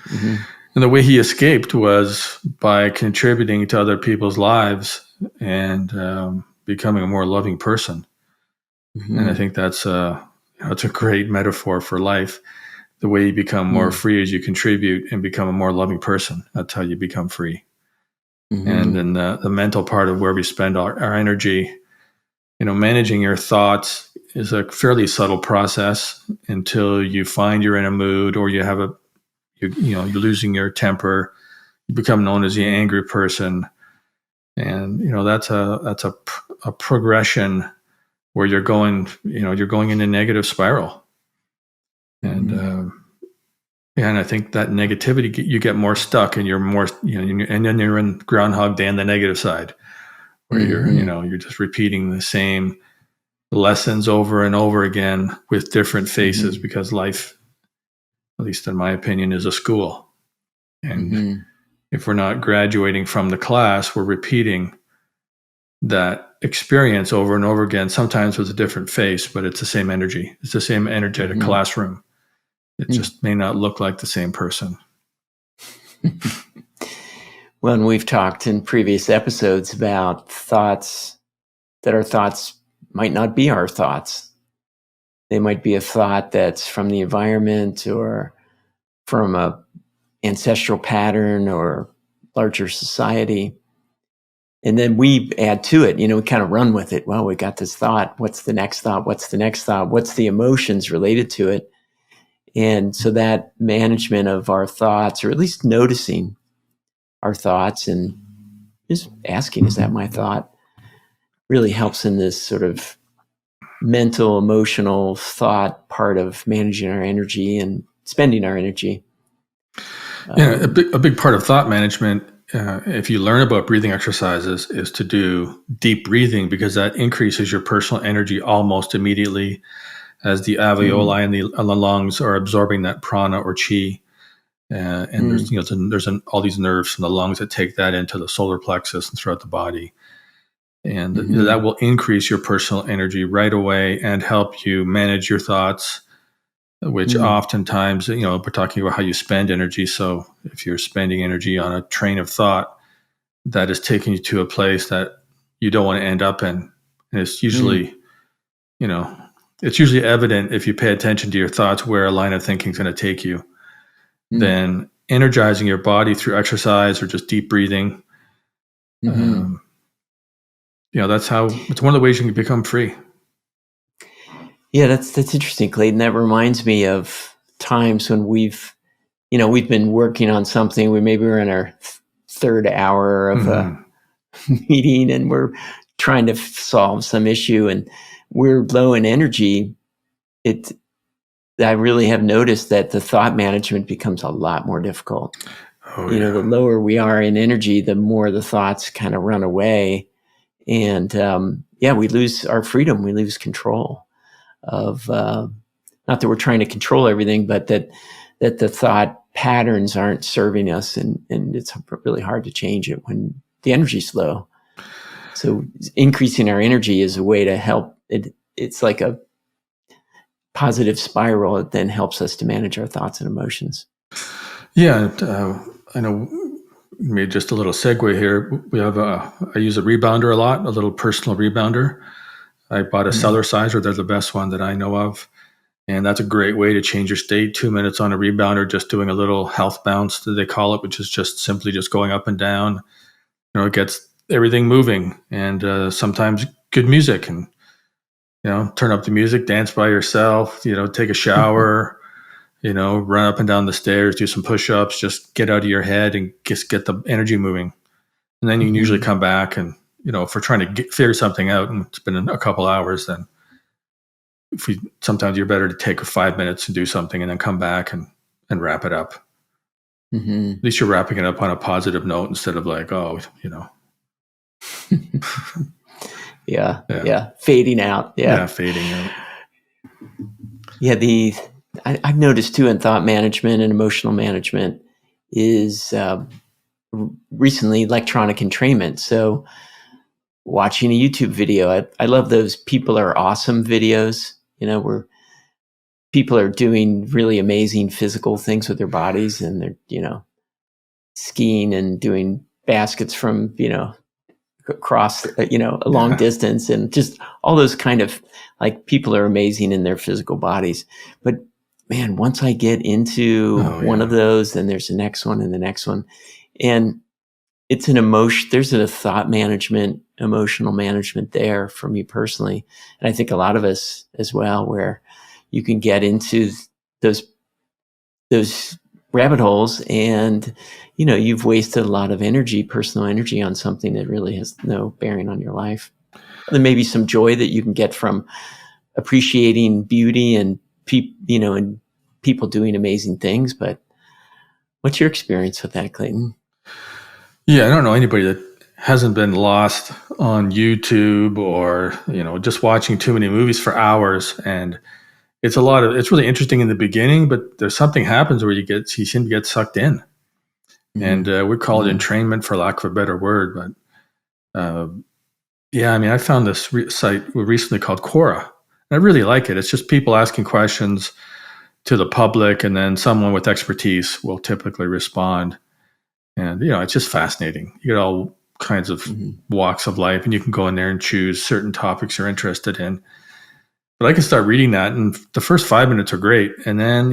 And the way he escaped was by contributing to other people's lives and becoming a more loving person. And I think that's it's a great metaphor for life. The way you become more free is you contribute and become a more loving person. That's how you become free. And then the mental part of where we spend our energy, managing your thoughts is a fairly subtle process until you find you're in a mood, or you have you're losing your temper. You become known as the angry person. And, that's a progression where you're going in a negative spiral. And, and I think that negativity, you get more stuck, and you're more, and then you're in Groundhog Day on the negative side, where you're just repeating the same lessons over and over again with different faces, because life, at least in my opinion, is a school. And if we're not graduating from the class, we're repeating that experience over and over again, sometimes with a different face, but it's the same energy. It's the same energetic classroom. It just may not look like the same person. when we've talked in previous episodes about thoughts, that our thoughts might not be our thoughts. They might be a thought that's from the environment or from a ancestral pattern or larger society. And then we add to it, we kind of run with it. Well, we got this thought. What's the next thought? What's the next thought? What's the emotions related to it? And so that management of our thoughts, or at least noticing our thoughts and just asking, is that my thought, really helps in this sort of mental, emotional thought part of managing our energy and spending our energy. A big part of thought management, if you learn about breathing exercises, is to do deep breathing, because that increases your personal energy almost immediately, as the alveoli and the lungs are absorbing that prana or qi. And there's all these nerves in the lungs that take that into the solar plexus and throughout the body. And that will increase your personal energy right away and help you manage your thoughts, which oftentimes, we're talking about how you spend energy. So if you're spending energy on a train of thought, that is taking you to a place that you don't want to end up in. And it's usually, it's usually evident if you pay attention to your thoughts where a line of thinking is going to take you. Then energizing your body through exercise or just deep breathing, it's one of the ways you can become free. Yeah, that's interesting, Clayton. That reminds me of times when we've been working on something. We're in our third hour of a meeting, and we're trying to solve some issue, and we're low in energy. I really have noticed that the thought management becomes a lot more difficult. The lower we are in energy, the more the thoughts kind of run away. And we lose our freedom. We lose control of, not that we're trying to control everything, but that the thought patterns aren't serving us. And it's really hard to change it when the energy's low. So increasing our energy is a way to help. It's like a positive spiral. It then helps us to manage our thoughts and emotions. Yeah. I know, made just a little segue here. We have I use a rebounder a lot, a little personal rebounder. I bought a cellar sizer. They're the best one that I know of. And that's a great way to change your state. 2 minutes on a rebounder, just doing a little health bounce, that they call it, which is just simply just going up and down. It gets everything moving, and sometimes good music, and, turn up the music, dance by yourself, take a shower, run up and down the stairs, do some push-ups, just get out of your head and just get the energy moving. And then you can usually come back and, if we're trying to figure something out and it's been a couple hours, then sometimes you're better to take 5 minutes and do something and then come back and wrap it up. At least you're wrapping it up on a positive note instead of like, Yeah. Fading out. Yeah. Fading out. Yeah. I've noticed too in thought management and emotional management is recently electronic entrainment. So watching a YouTube video, I love those People Are Awesome videos, where people are doing really amazing physical things with their bodies, and they're, skiing and doing baskets from, across, a long distance, and just all those kind of, like, people are amazing in their physical bodies. But man, once I get into one of those, then there's the next one and the next one. And it's an emotion. There's a thought management, emotional management there for me personally. And I think a lot of us as well, where you can get into those rabbit holes, and, you've wasted a lot of energy, personal energy, on something that really has no bearing on your life. There may be some joy that you can get from appreciating beauty and and people doing amazing things. But what's your experience with that, Clayton? Yeah, I don't know anybody that hasn't been lost on YouTube or, just watching too many movies for hours. And it's really interesting in the beginning, but there's something happens where you seem to get sucked in. And we call it entrainment, for lack of a better word. But I found this site recently called Quora. And I really like it. It's just people asking questions to the public, and then someone with expertise will typically respond. And, it's just fascinating. You get all kinds of walks of life, and you can go in there and choose certain topics you're interested in. But I can start reading that, and the first 5 minutes are great. And then,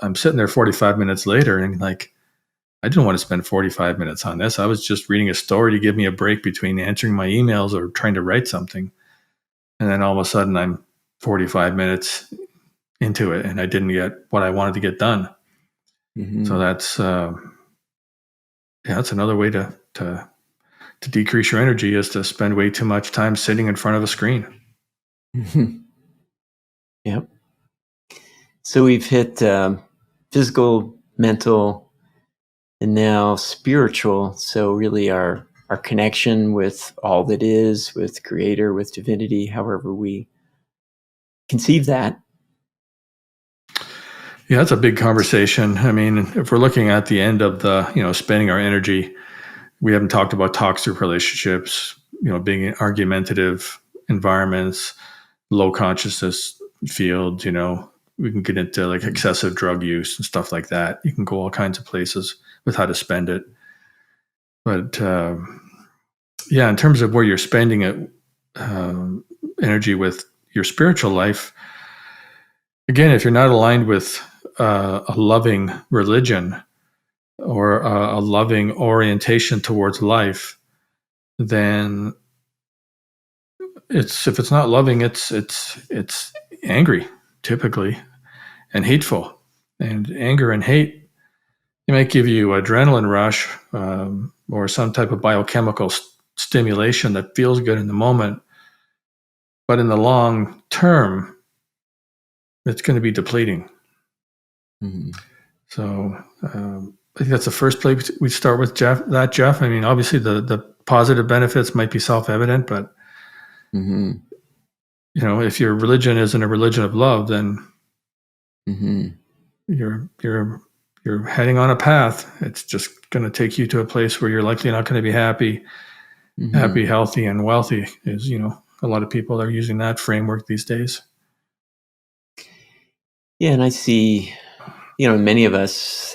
I'm sitting there 45 minutes later, and like, I didn't want to spend 45 minutes on this. I was just reading a story to give me a break between answering my emails or trying to write something. And then all of a sudden I'm 45 minutes into it, and I didn't get what I wanted to get done. So that's another way to decrease your energy, is to spend way too much time sitting in front of a screen. Yep. So we've hit physical, mental, and now spiritual. So really our connection with all that is, with Creator, with divinity, however we conceive that. Yeah, that's a big conversation. I mean, if we're looking at the end of the, spending our energy, we haven't talked about toxic relationships, being in argumentative environments, low consciousness fields, we can get into like excessive drug use and stuff like that. You can go all kinds of places with how to spend it. But in terms of where you're spending it, energy with your spiritual life, again, if you're not aligned with a loving religion or a loving orientation towards life, then if it's not loving, it's angry typically, and hateful. And anger and hate, it might give you adrenaline rush or some type of biochemical stimulation that feels good in the moment, but in the long term, it's going to be depleting. So I think that's the first place we start with, Jeff. I mean, obviously the positive benefits might be self-evident, but if your religion isn't a religion of love, then you're heading on a path. It's just going to take you to a place where you're likely not going to be happy, healthy, and wealthy. Is a lot of people are using that framework these days. Yeah, and I see, many of us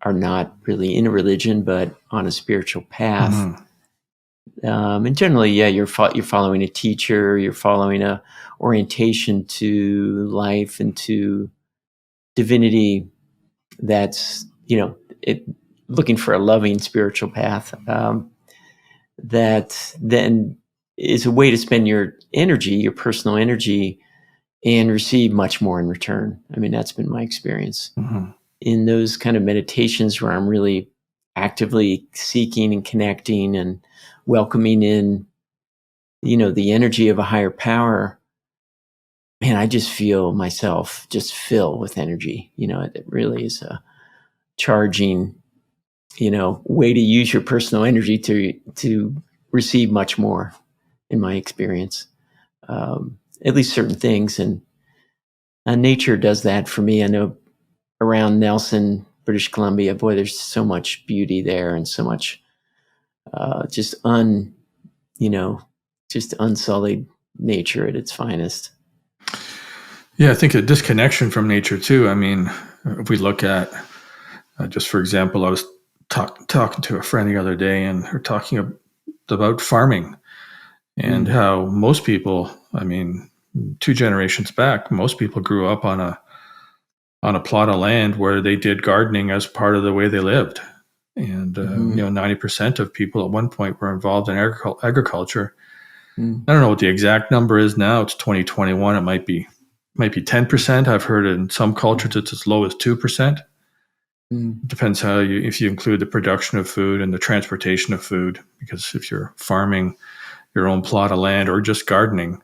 are not really in a religion, but on a spiritual path. And generally, you're following a teacher, you're following a orientation to life and to divinity. That's looking for a loving spiritual path. That then is a way to spend your energy, your personal energy, and receive much more in return. I mean, that's been my experience in those kind of meditations where I'm really actively seeking and connecting and welcoming in, the energy of a higher power. Man, I just feel myself just fill with energy. It really is a charging, way to use your personal energy to receive much more, in my experience. At least certain things, and nature does that for me. I know around Nelson, British Columbia, boy, there's so much beauty there, and so much just unsullied nature at its finest. Yeah, I think a disconnection from nature too. I mean, if we look at, just for example, I was talking to a friend the other day, and we're talking about farming and how most people, I mean, 2 generations back, most people grew up on a plot of land where they did gardening as part of the way they lived. And 90% of people at one point were involved in agriculture. I don't know what the exact number is now. It's 2021. It might be 10%. I've heard in some cultures it's as low as 2%. Depends if you include the production of food and the transportation of food. Because if you're farming your own plot of land or just gardening,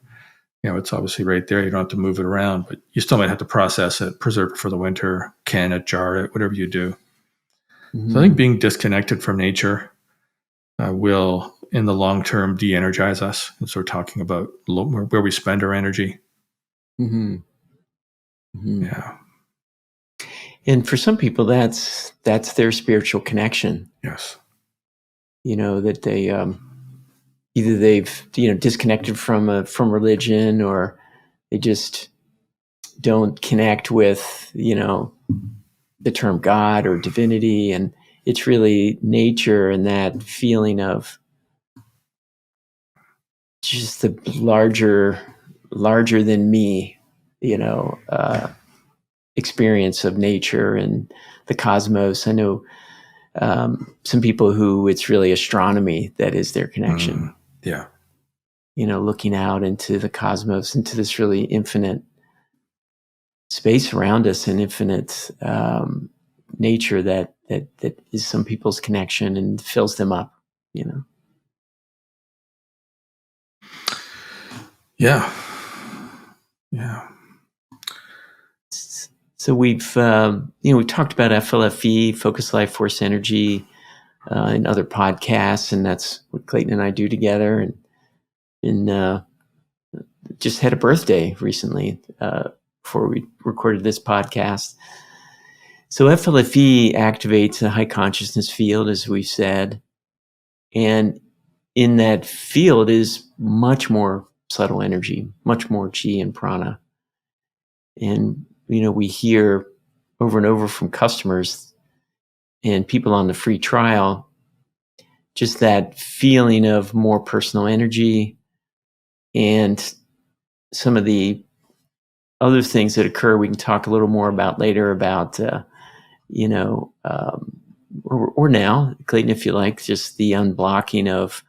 it's obviously right there. You don't have to move it around, but you still might have to process it, preserve it for the winter, can it, jar it, whatever you do. So I think being disconnected from nature will, in the long term, de-energize us. And so we're talking about where we spend our energy. Yeah. And for some people, that's their spiritual connection. Yes. That they either they've disconnected from religion, or they just don't connect with the term God or divinity, and it's really nature and that feeling of just the larger than me, experience of nature and the cosmos. I know some people who it's really astronomy that is their connection. Yeah. Looking out into the cosmos, into this really infinite space around us and infinite nature that is some people's connection and fills them up. Yeah. So we've talked about FLFE, Focus Life Force Energy, in other podcasts, and that's what Clayten and I do together. And just had a birthday recently before we recorded this podcast. So FLFE activates a high consciousness field, as we've said, and in that field is much more subtle energy, much more Qi and Prana. And we hear over and over from customers and people on the free trial, just that feeling of more personal energy and some of the other things that occur. We can talk a little more about later about, or now, Clayten, if you like, just the unblocking of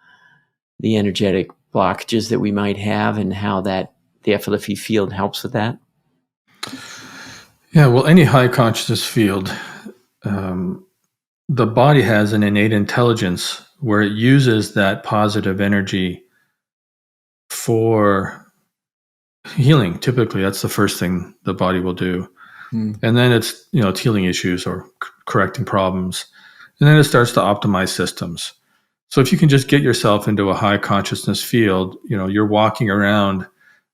the energetic blockages that we might have and how that the FLFE field helps with that. Yeah, well, any high consciousness field, the body has an innate intelligence where it uses that positive energy for healing. Typically, that's the first thing the body will do. And then it's healing issues or correcting problems. And then it starts to optimize systems. So if you can just get yourself into a high consciousness field, you're walking around,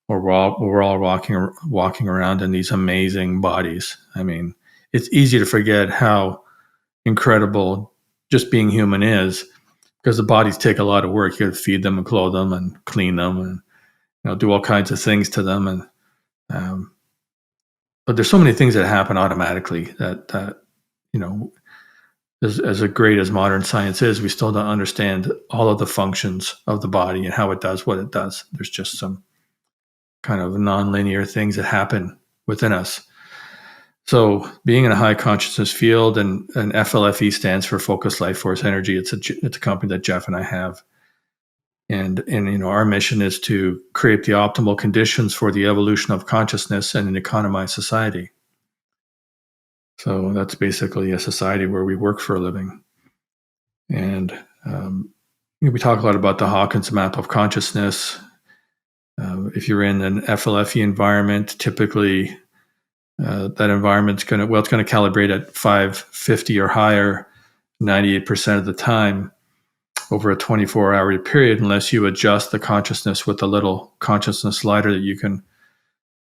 or we're all walking around in these amazing bodies. I mean, it's easy to forget how incredible just being human is, because the bodies take a lot of work. You got to feed them and clothe them and clean them and do all kinds of things to them. And but there's so many things that happen automatically that as great as modern science is, we still don't understand all of the functions of the body and how it does what it does. There's just some kind of nonlinear things that happen within us. So being in a high consciousness field, and FLFE stands for Focus Life Force Energy. It's a company that Jeff and I have. And our mission is to create the optimal conditions for the evolution of consciousness and an economized society. So that's basically a society where we work for a living. And we talk a lot about the Hawkins Map of Consciousness. If you're in an FLFE environment, typically that environment's going to calibrate at 550 or higher 98% of the time over a 24-hour period, unless you adjust the consciousness with a little consciousness slider that you can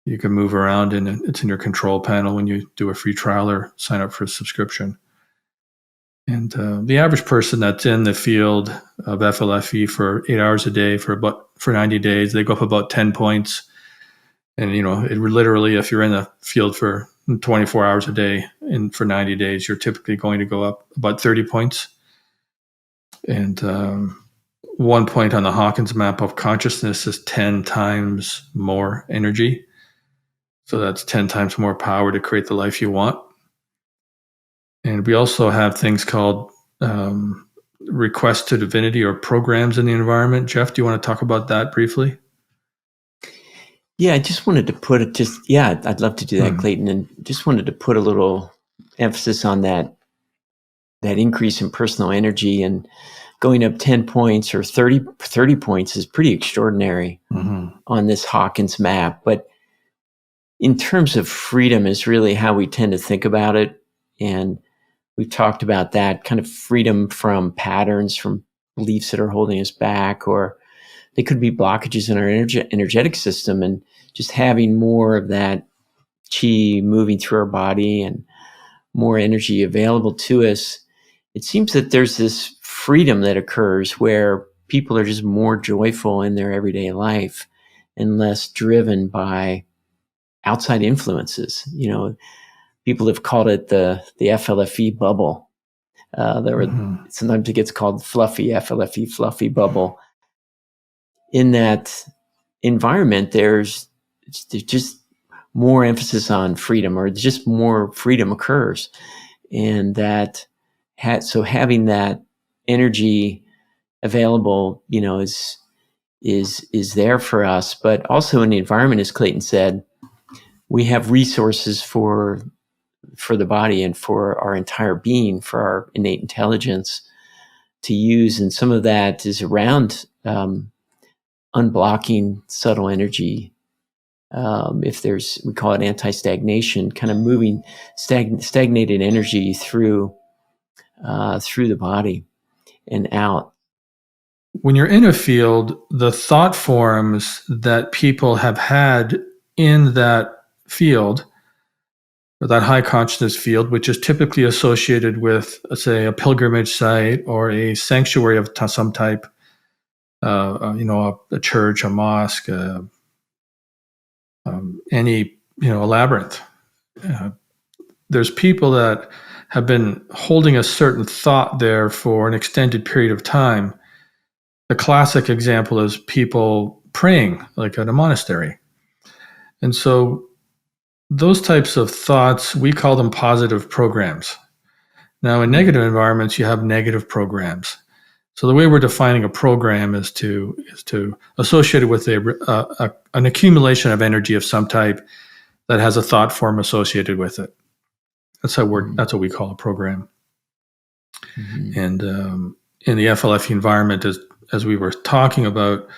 move around, and it's in your control panel when you do a free trial or sign up for a subscription. And the average person that's in the field of FLFE for 8 hours a day for 90 days, they go up about 10 points. And it literally, if you're in the field for 24 hours a day and for 90 days, you're typically going to go up about 30 points. And 1 point on the Hawkins Map of Consciousness is 10 times more energy. So that's 10 times more power to create the life you want. And we also have things called requests to divinity or programs in the environment. Jeff, do you want to talk about that briefly? Yeah, I just wanted to put it I'd love to do that, Clayten, and just wanted to put a little emphasis on that increase in personal energy, and going up 10 points or 30 points is pretty extraordinary on this Hawkins map. But in terms of freedom is really how we tend to think about it. And we've talked about that kind of freedom from patterns, from beliefs that are holding us back, or they could be blockages in our energetic system, and just having more of that Qi moving through our body and more energy available to us. It seems that there's this freedom that occurs where people are just more joyful in their everyday life and less driven by outside influences. People have called it the FLFE bubble. Sometimes it gets called fluffy, FLFE, fluffy bubble. In that environment, there's just more emphasis on freedom, or just more freedom occurs. And that so having that energy available, is there for us. But also in the environment, as Clayten said, we have resources for the body and for our entire being, for our innate intelligence to use. And some of that is around unblocking subtle energy. We call it anti-stagnation, kind of moving stagnated energy through the body and out. When you're in a field, the thought forms that people have had in that field, or that high consciousness field, which is typically associated with, say, a pilgrimage site or a sanctuary of some type, a church, a mosque, a labyrinth. There's people that have been holding a certain thought there for an extended period of time. The classic example is people praying, like at a monastery. And so those types of thoughts, we call them positive programs. Now, in negative environments, you have negative programs. So the way we're defining a program is to associate it with an accumulation of energy of some type that has a thought form associated with it. That's what we call a program. Mm-hmm. And in the FLFE environment, as we were talking about,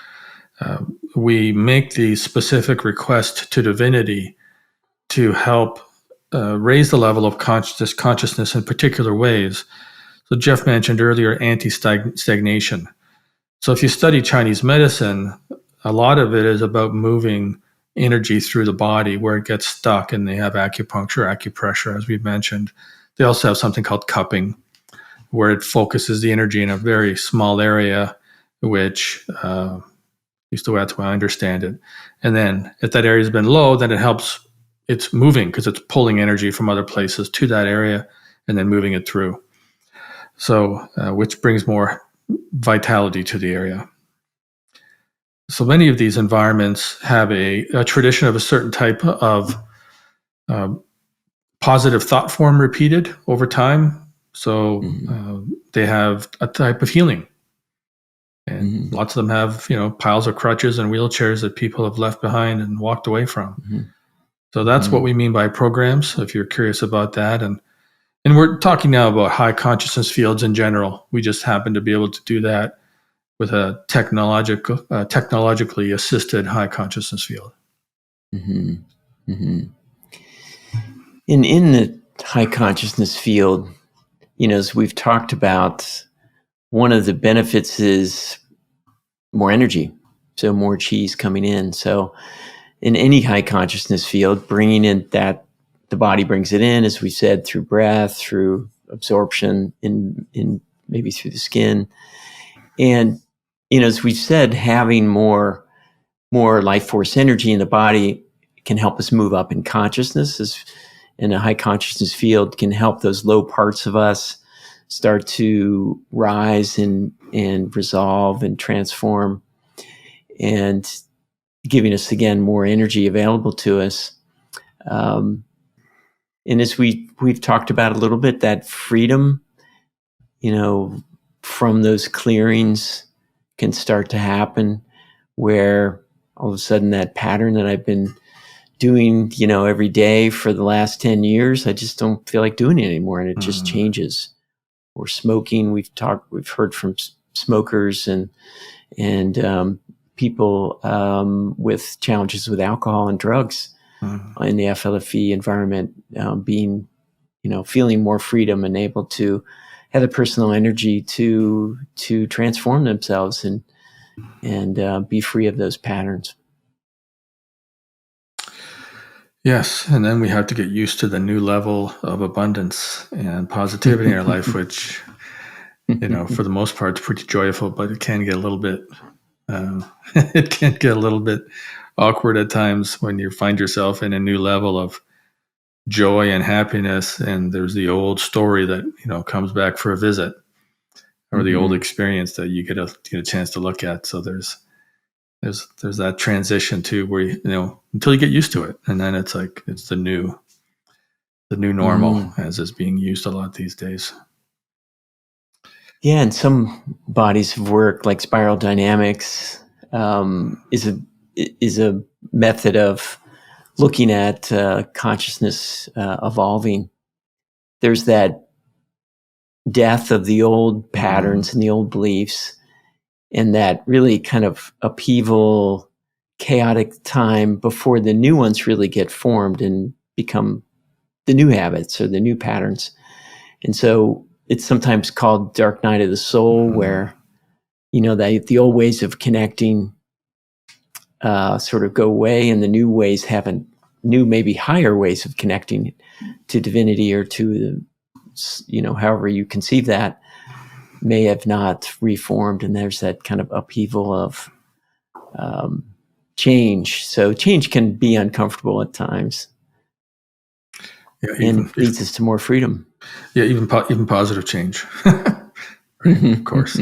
we make the specific request to divinity to help raise the level of consciousness in particular ways. So Jeff mentioned earlier anti-stagnation. So if you study Chinese medicine, a lot of it is about moving energy through the body where it gets stuck, and they have acupuncture, acupressure, as we've mentioned. They also have something called cupping, where it focuses the energy in a very small area, which at least that's the way I understand it. And then if that area has been low, then it's moving because it's pulling energy from other places to that area and then moving it through. So, which brings more vitality to the area. So many of these environments have a tradition of a certain type of positive thought form repeated over time. So they have a type of healing. And lots of them have, piles of crutches and wheelchairs that people have left behind and walked away from. So that's what we mean by programs, if you're curious about that. And we're talking now about high consciousness fields in general. We just happen to be able to do that with a technologically assisted high consciousness field. And in the high consciousness field, as we've talked about, one of the benefits is more energy, so more Qi coming in. So in any high consciousness field, bringing in that the body brings it in, as we said, through breath, through absorption, in maybe through the skin. And, as we've said, having more life force energy in the body can help us move up in consciousness. As in a high consciousness field, can help those low parts of us start to rise and resolve and transform, and giving us, again, more energy available to us. And as we've talked about a little bit, that freedom, from those clearings can start to happen, where all of a sudden that pattern that I've been doing, every day for the last 10 years, I just don't feel like doing it anymore. And it just changes. Or smoking. We've heard from smokers and people with challenges with alcohol and drugs in the FLFE environment, being, feeling more freedom and able to have the personal energy to transform themselves and be free of those patterns. Yes, and then we have to get used to the new level of abundance and positivity in our life, which, for the most part, is pretty joyful, but it can get a little bit, awkward at times when you find yourself in a new level of joy and happiness, and there's the old story that comes back for a visit, or the old experience that you get a chance to look at. So there's that transition too, where until you get used to it, and then it's like it's the new normal, as is being used a lot these days. Yeah, and some bodies of work, like spiral dynamics, is a method of looking at consciousness evolving. There's that death of the old patterns and the old beliefs, and that really kind of upheaval, chaotic time before the new ones really get formed and become the new habits or the new patterns. And so it's sometimes called dark night of the soul, where the old ways of connecting sort of go away, and the new ways maybe higher ways of connecting to divinity or to however you conceive that may have not reformed, and there's that kind of upheaval of change. So change can be uncomfortable at times, and leads us to more freedom. Yeah, even positive change, right? Of course.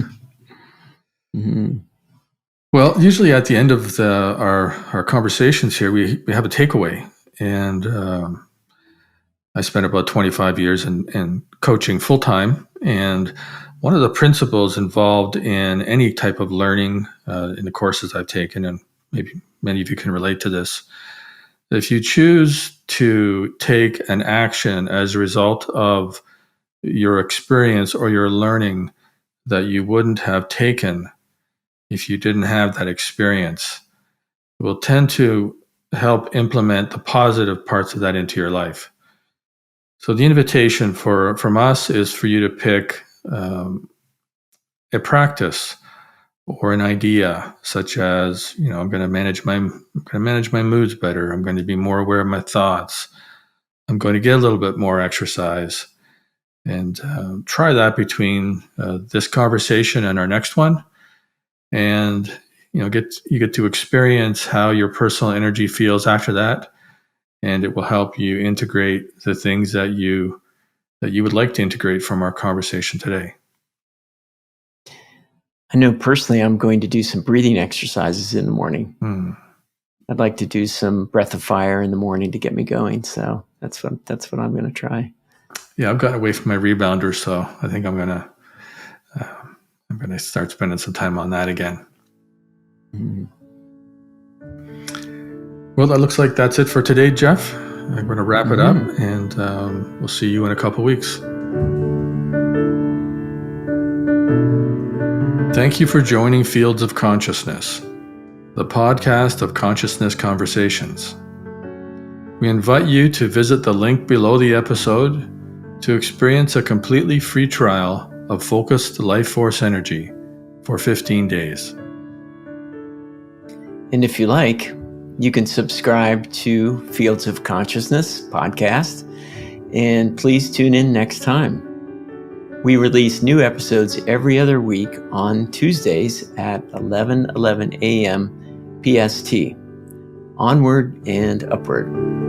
Well, usually at the end of our conversations here, we have a takeaway, and I spent about 25 years in coaching full time, and one of the principles involved in any type of learning in the courses I've taken, and maybe many of you can relate to this, if you choose to take an action as a result of your experience or your learning that you wouldn't have taken if you didn't have that experience, it will tend to help implement the positive parts of that into your life. So the invitation from us is for you to pick a practice or an idea, such as I'm going to manage my moods better. I'm going to be more aware of my thoughts. I'm going to get a little bit more exercise, and try that between this conversation and our next one, and you get to experience how your personal energy feels after that, and it will help you integrate the things that you would like to integrate from our conversation today. I know personally I'm going to do some breathing exercises in the morning. I'd like to do some breath of fire in the morning to get me going. So that's what I'm going to try. Yeah, I've gotten away from my rebounder, so I think I'm going to start spending some time on that again. Well, that looks like that's it for today, Jeff. I'm going to wrap it up, and we'll see you in a couple weeks. Thank you for joining Fields of Consciousness, the podcast of consciousness conversations. We invite you to visit the link below the episode to experience a completely free trial of focused life force energy for 15 days. And if you like, you can subscribe to Fields of Consciousness podcast, and please tune in next time. We release new episodes every other week on Tuesdays at 11:11 a.m. PST. Onward and upward.